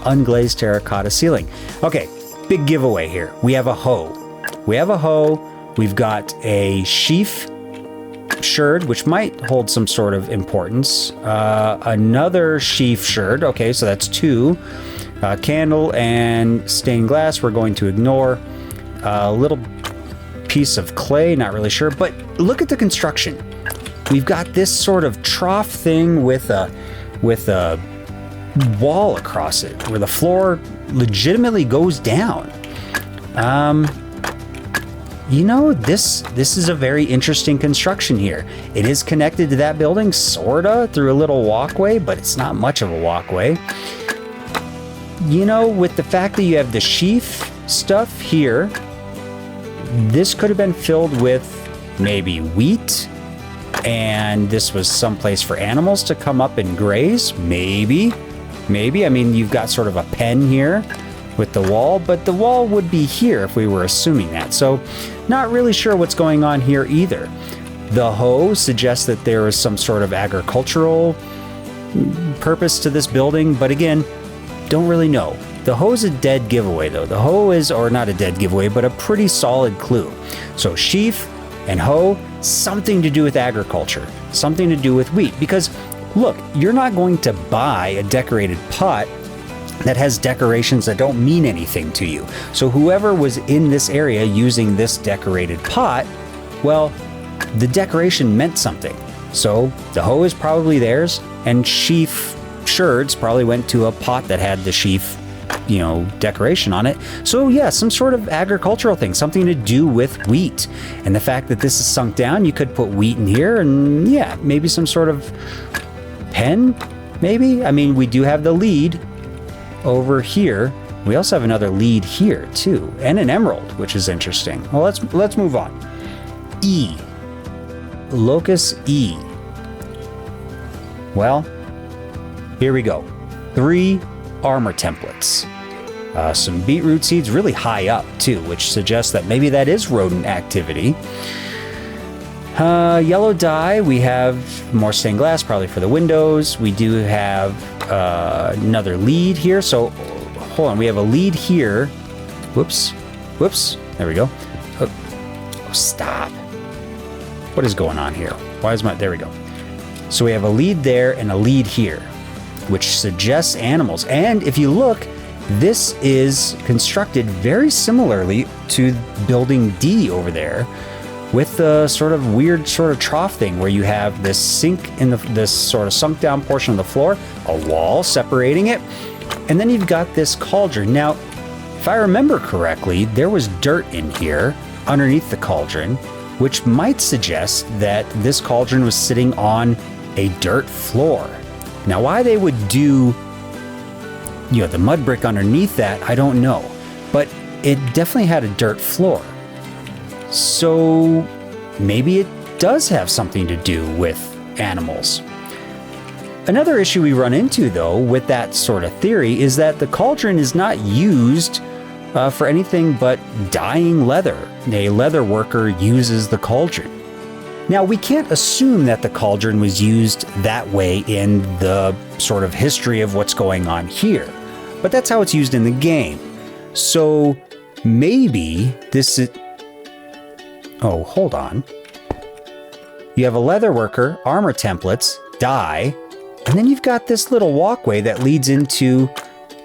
unglazed terracotta ceiling. Okay, big giveaway here. We have a hoe. We've got a sheaf sherd, which might hold some sort of importance. Another sheaf sherd. Okay, so that's two. Candle and stained glass we're going to ignore. A little piece of clay, not really sure, but look at the construction. We've got this sort of trough thing with a wall across it where the floor legitimately goes down. You know, this is a very interesting construction here. It is connected to that building sorta through a little walkway, but it's not much of a walkway. You know, with the fact that you have the sheaf stuff here, this could have been filled with maybe wheat, and this was someplace for animals to come up and graze. Maybe. I mean, you've got sort of a pen here with the wall, but the wall would be here if we were assuming that. So not really sure what's going on here either. The hoe suggests that there is some sort of agricultural purpose to this building, but again, don't really know. The hoe is a dead giveaway though. The hoe is, or not a dead giveaway, but a pretty solid clue. So sheaf and hoe, something to do with agriculture, something to do with wheat. Because look, you're not going to buy a decorated pot that has decorations that don't mean anything to you. So whoever was in this area using this decorated pot, well, the decoration meant something. So the hoe is probably theirs, and sheaf sherds probably went to a pot that had the sheaf, you know, decoration on it. So yeah, some sort of agricultural thing, something to do with wheat. And the fact that this is sunk down, you could put wheat in here, and yeah, maybe some sort of pen, maybe? I mean, we do have the lead over here. We also have another lead here too, and an emerald, which is interesting. Well, let's move on. E. Locus E. Well, here we go. 3 armor templates. Some beetroot seeds really high up too, which suggests that maybe that is rodent activity. Yellow dye, we have more stained glass, probably for the windows. We do have another lead here. So hold on, we have a lead here. Whoops, there we go. Oh, stop. What is going on here? Why is there we go. So we have a lead there and a lead here, which suggests animals. And if you look, this is constructed very similarly to building D over there, with the sort of weird sort of trough thing where you have this sink in this sort of sunk down portion of the floor, a wall separating it, and then you've got this cauldron. Now, if I remember correctly, there was dirt in here underneath the cauldron, which might suggest that this cauldron was sitting on a dirt floor. Now, why they would do, you know, the mud brick underneath that, I don't know, but it definitely had a dirt floor. So maybe it does have something to do with animals. Another issue we run into, though, with that sort of theory is that the cauldron is not used for anything but dyeing leather. A leather worker uses the cauldron. Now, we can't assume that the cauldron was used that way in the sort of history of what's going on here, but that's how it's used in the game. So maybe this is... Oh, hold on. You have a leather worker, armor templates, dye, and then you've got this little walkway that leads into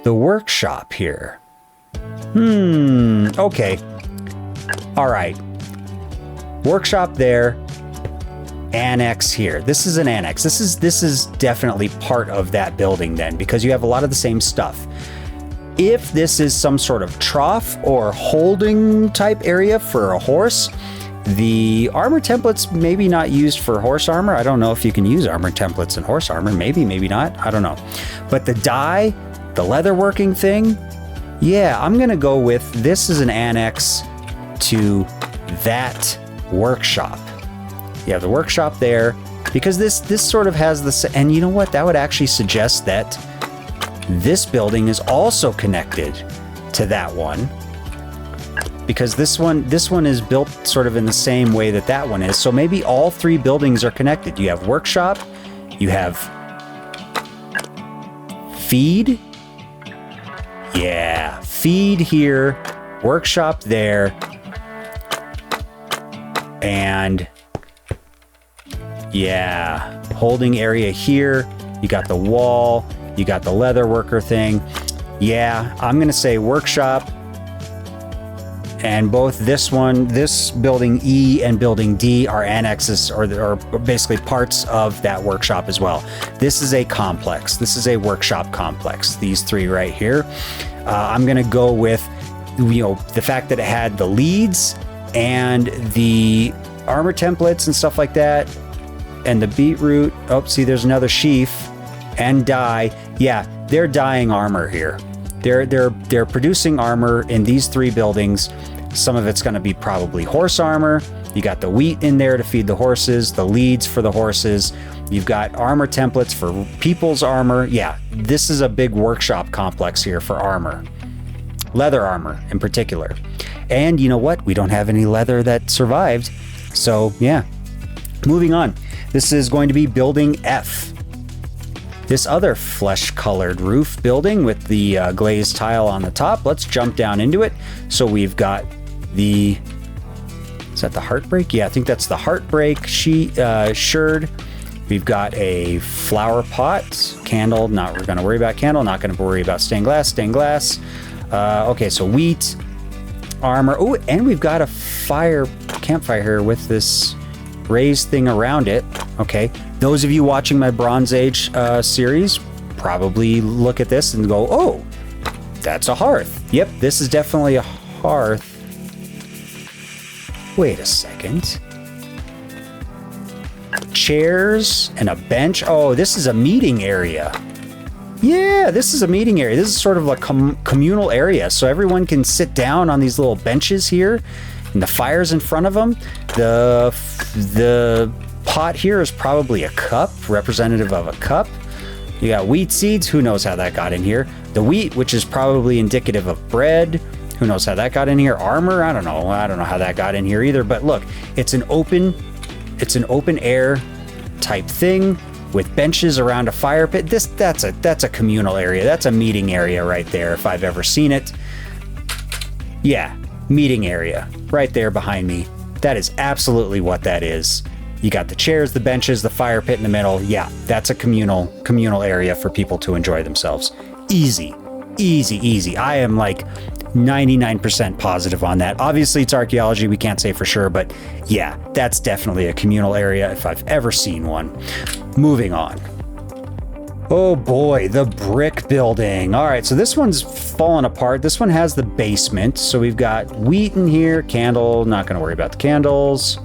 the workshop here. Okay. All right. Workshop there, annex here. This is an annex. This is definitely part of that building then, because you have a lot of the same stuff. if this is some sort of trough or holding type area for a horse, the armor templates maybe not used for horse armor. I don't know if you can use armor templates in horse armor. Maybe not. I don't know. But the dye, the leather working thing, yeah, I'm going to go with this is an annex to that workshop. You have the workshop there because this sort of has this, and you know what? That would actually suggest that this building is also connected to that one, because this one is built sort of in the same way that that one is. So maybe all three buildings are connected. You have workshop, you have feed. Yeah, feed here, workshop there, and yeah, holding area here. You got the wall, you got the leather worker thing. Yeah, I'm gonna say workshop, and both this building E and building D are annexes or basically parts of that workshop as well. This is a complex. This is a workshop complex. These three right here. I'm gonna go with, you know, the fact that it had the leads and the armor templates and stuff like that, and the beetroot. Oh, see, there's another sheaf and dye. Yeah, they're dyeing armor here. They're producing armor in these three buildings. Some of it's going to be probably horse armor. You got the wheat in there to feed the horses, the leads for the horses. You've got armor templates for people's armor. Yeah, this is a big workshop complex here for armor. Leather armor in particular. And you know what? We don't have any leather that survived. So yeah, moving on. This is going to be building F. This other flesh-colored roof building with the glazed tile on the top. Let's jump down into it. So we've got the, is that the heartbreak? Yeah, I think that's the heartbreak sherd. We've got a flower pot, candle. Not we're going to worry about candle. Not going to worry about stained glass. Okay, so wheat, armor. Oh, and we've got a campfire here with this raised thing around it. Okay, those of you watching my Bronze Age series probably look at this and go, oh, that's a hearth. Yep, this is definitely a hearth. Wait a second. Chairs and a bench. Oh, this is a meeting area. Yeah, this is a meeting area. This is sort of a communal area, so everyone can sit down on these little benches here, and the fire's in front of them. The pot here is probably a cup, representative of a cup. You got wheat seeds. Who knows how that got in here? The wheat, which is probably indicative of bread. Who knows how that got in here? Armor. I don't know how that got in here either. But look, it's an open air type thing with benches around a fire pit. That's a communal area. That's a meeting area right there, if I've ever seen it. Yeah, meeting area right there behind me. That is absolutely what that is. You got the chairs, the benches, the fire pit in the middle. Yeah, that's a communal area for people to enjoy themselves. Easy. I am like 99% positive on that. Obviously, it's archaeology. We can't say for sure, but yeah, that's definitely a communal area if I've ever seen one. Moving on. Oh boy, the brick building. All right, so this one's fallen apart. This one has the basement. So we've got wheat in here, candle. Not going to worry about the candles.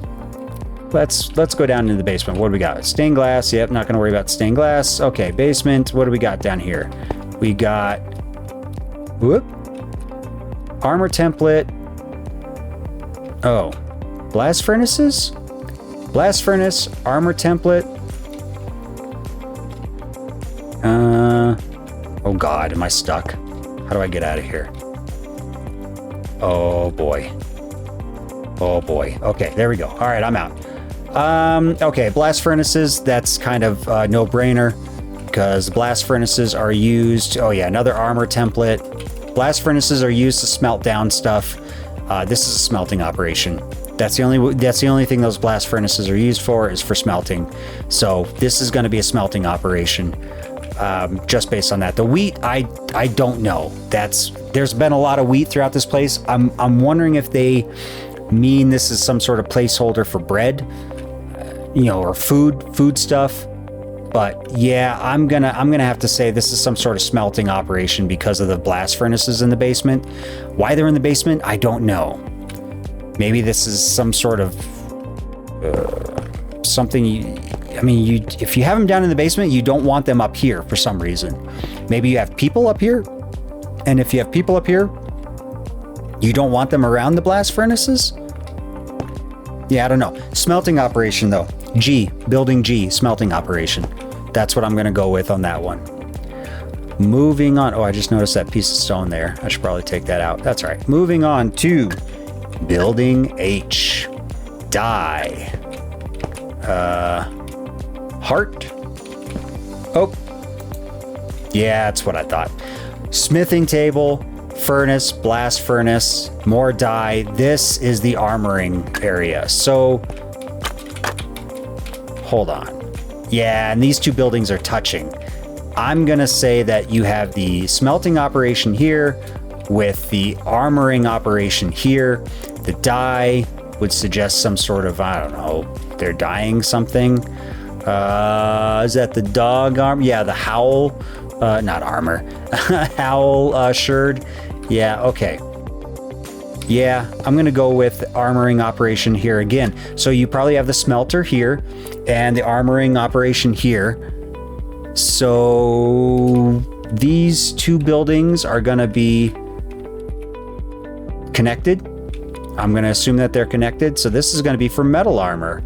Let's go down into the basement. What do we got? Stained glass. Yep, not going to worry about stained glass. Okay, basement. What do we got down here? We got armor template. Oh, blast furnaces? Blast furnace, armor template. Oh God, am I stuck? How do I get out of here? Oh boy. Okay, there we go. All right, I'm out. Okay, blast furnaces, that's kind of a no-brainer because blast furnaces are used. Oh yeah, another armor template. Blast furnaces are used to smelt down stuff. This is a smelting operation. That's the only thing those blast furnaces are used for, is for smelting. So this is going to be a smelting operation. Just based on that. The wheat, I don't know. There's been a lot of wheat throughout this place. I'm wondering if they mean this is some sort of placeholder for bread, or food stuff. But yeah, I'm gonna have to say this is some sort of smelting operation because of the blast furnaces in the basement. Why they're in the basement, I don't know. Maybe this is some sort of something. If you have them down in the basement, you don't want them up here for some reason. Maybe you have people up here, and if you have people up here, you don't want them around the blast furnaces? Yeah, I don't know. Smelting operation though. G, building G, smelting operation. That's what I'm gonna go with on that one. Moving on. Oh, I just noticed that piece of stone there. I should probably take that out. That's all right. Moving on to building H. Die. Heart. Oh. Yeah, that's what I thought. Smithing table, furnace, blast furnace, more die. This is the armoring area. So, hold on. Yeah, and these two buildings are touching. I'm gonna say that you have the smelting operation here with the armoring operation here. The die would suggest some sort of, I don't know, they're dyeing something. Is that the dog arm? Yeah, the howl, not armor, howl sherd. Yeah, okay. Yeah, I'm gonna go with armoring operation here again. So you probably have the smelter here and the armoring operation here. So these two buildings are gonna be connected. I'm gonna assume that they're connected. So this is gonna be for metal armor.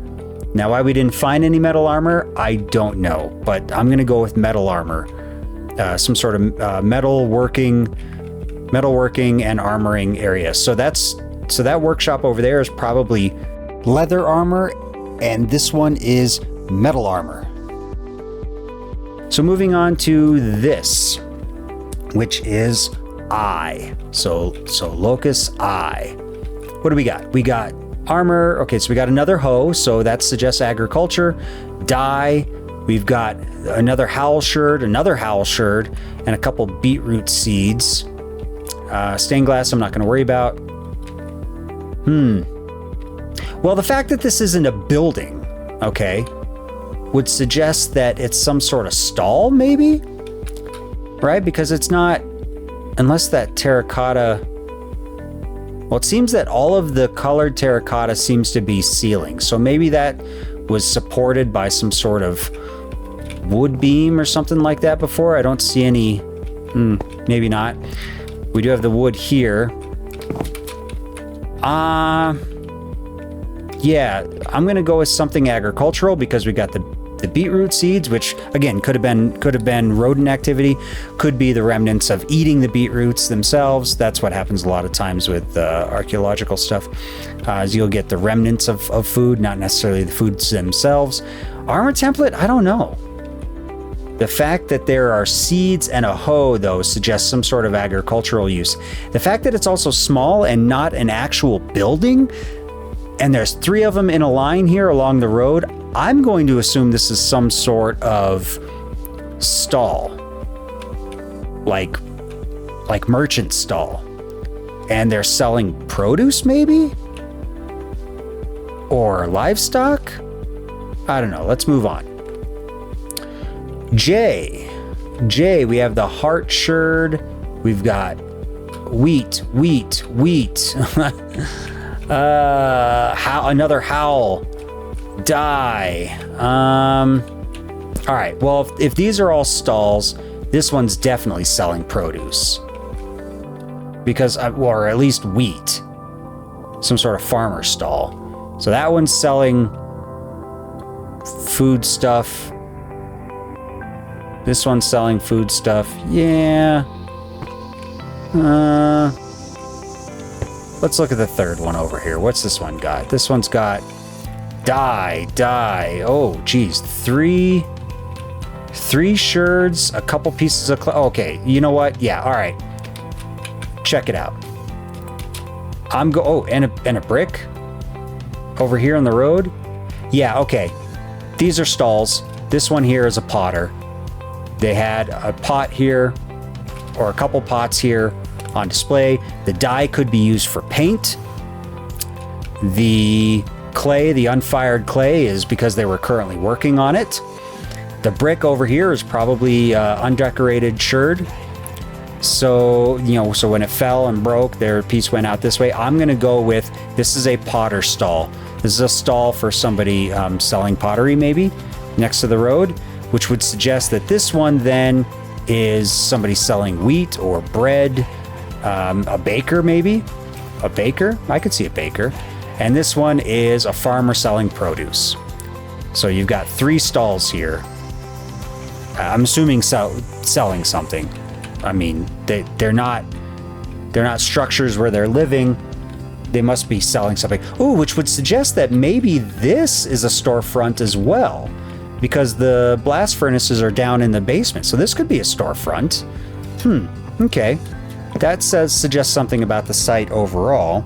Now, why we didn't find any metal armor, I don't know, but I'm gonna go with metal armor. Some sort of metalworking and armoring area. So that workshop over there is probably leather armor, and this one is metal armor. So moving on to this, which is eye. So locus eye. What do we got? We got armor. Okay, so we got another hoe, so that suggests agriculture. Dye. We've got another howl sherd, and a couple beetroot seeds. Stained glass, I'm not going to worry about. Well, the fact that this isn't a building, okay, would suggest that it's some sort of stall, maybe? Right? Because it's not, unless that terracotta. Well, it seems that all of the colored terracotta seems to be ceiling. So maybe that was supported by some sort of wood beam or something like that before. I don't see any. Maybe not. We do have the wood here. Yeah, I'm gonna go with something agricultural because we got the beetroot seeds, which again could have been rodent activity, could be the remnants of eating the beetroots themselves. That's what happens a lot of times with archaeological stuff, is you'll get the remnants of food, not necessarily the foods themselves. Armor template, I don't know. The fact that there are seeds and a hoe, though, suggests some sort of agricultural use. The fact that it's also small and not an actual building, and there's 3 of them in a line here along the road, I'm going to assume this is some sort of stall, like merchant stall, and they're selling produce, maybe, or livestock. I don't know. Let's move on. J, we have the heart sherd. We've got wheat. Another howl. Die. All right. Well, if these are all stalls, this one's definitely selling produce, because, or at least wheat, some sort of farmer stall. So that one's selling food stuff. This one's selling food stuff. Yeah. Let's look at the third one over here. What's this one got? This one's got die. Oh, geez. Three sherds, a couple pieces of okay, you know what? Yeah, all right. Check it out. and a brick over here on the road. Yeah, okay. These are stalls. This one here is a potter. They had a pot here, or a couple pots here on display. The dye could be used for paint. The clay, the unfired clay, is because they were currently working on it. The brick over here is probably undecorated sherd. So, so when it fell and broke, their piece went out this way. I'm going to go with, this is a potter stall. This is a stall for somebody selling pottery, maybe, next to the road, which would suggest that this one then is somebody selling wheat or bread, a baker maybe, a baker. I could see a baker. And this one is a farmer selling produce. So you've got 3 stalls here. I'm assuming selling something. I mean, they're not structures where they're living. They must be selling something. Ooh, which would suggest that maybe this is a storefront as well, because the blast furnaces are down in the basement. So this could be a storefront. Okay. That suggests something about the site overall.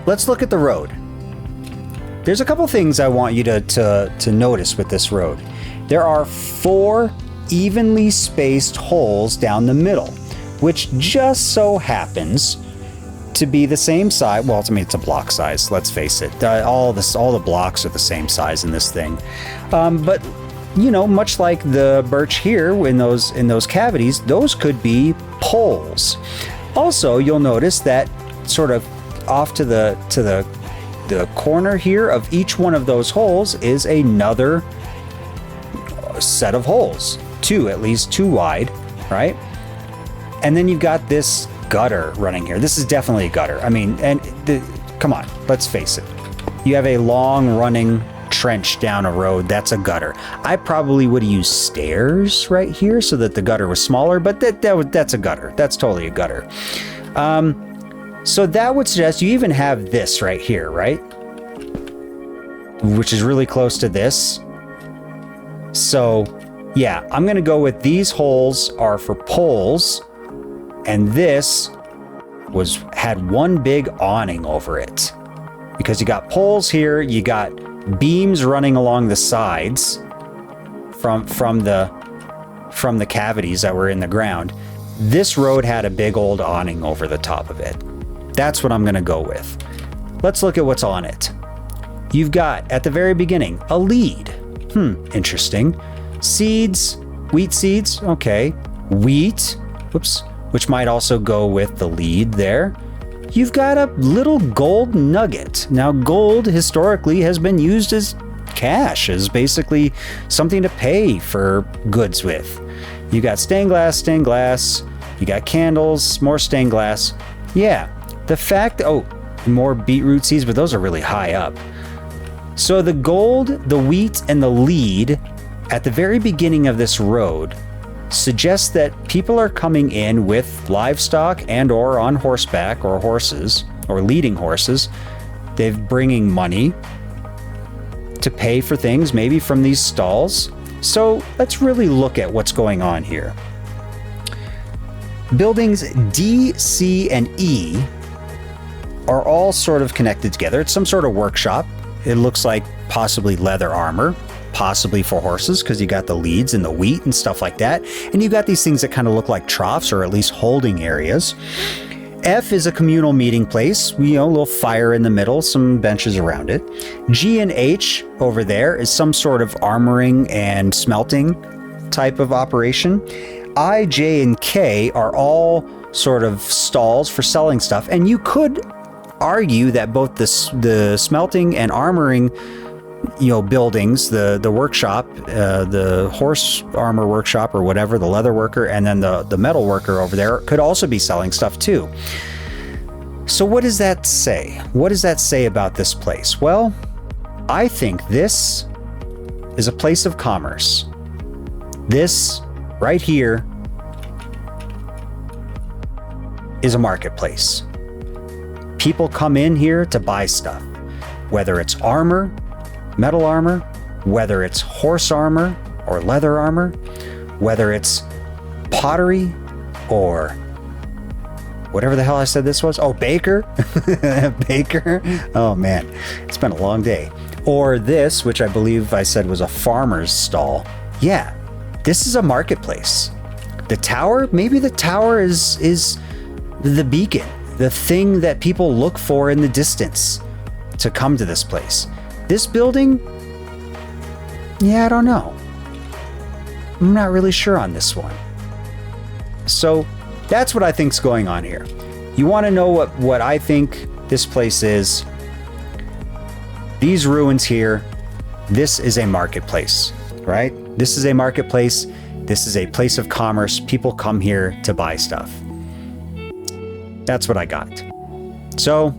Let's look at the road. There's a couple things I want you to notice with this road. There are 4 evenly spaced holes down the middle, which just so happens to be the same size. Well, I mean, it's a block size, let's face it. All the blocks are the same size in this thing. But much like the birch here in those cavities, those could be poles. Also, you'll notice that sort of off to the corner here of each one of those holes is another set of holes. At least 2 wide, right? And then you've got this gutter running here. This is definitely a gutter. I mean, come on, let's face it. You have a long running trench down a road. That's a gutter. I probably would have used stairs right here so that the gutter was smaller, but that's a gutter. That's totally a gutter. So that would suggest you even have this right here, right? Which is really close to this. So yeah, I'm going to go with these holes are for poles, and this had one big awning over it. Because you got poles here, you got beams running along the sides from the cavities that were in the ground. This road had a big old awning over the top of it. That's what I'm going to go with. Let's look at what's on it. You've got, at the very beginning, a lead. Interesting. Seeds, wheat seeds, okay. Wheat, which might also go with the lead there. You've got a little gold nugget. Now, gold historically has been used as cash, as basically something to pay for goods with. You got stained glass, you got candles, more stained glass. Yeah, the fact, more beetroot seeds, but those are really high up. So the gold, the wheat, and the lead at the very beginning of this road suggests that people are coming in with livestock and or on horseback or horses or leading horses. They're bringing money to pay for things, maybe from these stalls. So let's really look at what's going on here. Buildings D, C, and E are all sort of connected together. It's some sort of workshop. It looks like possibly leather armor, possibly for horses, because you got the leads and the wheat and stuff like that. And you got these things that kind of look like troughs or at least holding areas. F is a communal meeting place. A little fire in the middle, some benches around it. G and H over there is some sort of armoring and smelting type of operation. I, J, and K are all sort of stalls for selling stuff. And you could argue that both the smelting and armoring buildings, the workshop, the horse armor workshop or whatever, the leather worker, and then the metal worker over there could also be selling stuff too. So what does that say? What does that say about this place? Well, I think this is a place of commerce. This right here is a marketplace. People come in here to buy stuff, whether it's armor, metal armor, whether it's horse armor or leather armor, whether it's pottery or whatever the hell I said this was. Oh, baker. Baker. Oh man, it's been a long day. Or this, which I believe I said was a farmer's stall. Yeah, this is a marketplace. The tower, maybe the tower is the beacon, the thing that people look for in the distance to come to this place. This building, yeah, I don't know. I'm not really sure on this one. So that's what I think's going on here. You want to know what I think this place is? These ruins here, this is a marketplace, right? This is a marketplace. This is a place of commerce. People come here to buy stuff. That's what I got. So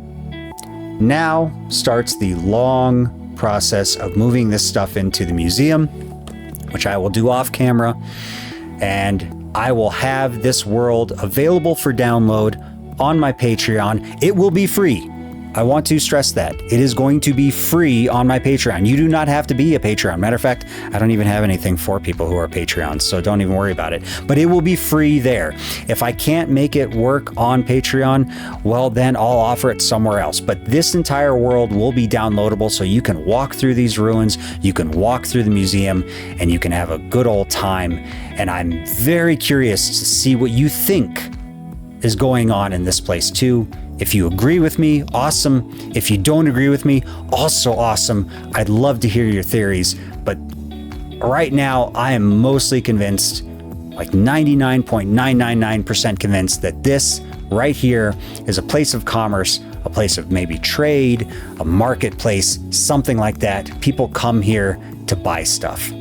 now starts the long process of moving this stuff into the museum, which I will do off camera, and I will have this world available for download on my Patreon. It will be free. I want to stress that. It is going to be free on my Patreon. You do not have to be a Patreon. Matter of fact, I don't even have anything for people who are Patreons, so don't even worry about it. But it will be free there. If I can't make it work on Patreon, well, then I'll offer it somewhere else. But this entire world will be downloadable, so you can walk through these ruins, you can walk through the museum, and you can have a good old time. And I'm very curious to see what you think is going on in this place too. If you agree with me, awesome. If you don't agree with me, also awesome. I'd love to hear your theories. But right now, I am mostly convinced, like 99.999% convinced, that this right here is a place of commerce, a place of maybe trade, a marketplace, something like that. People come here to buy stuff.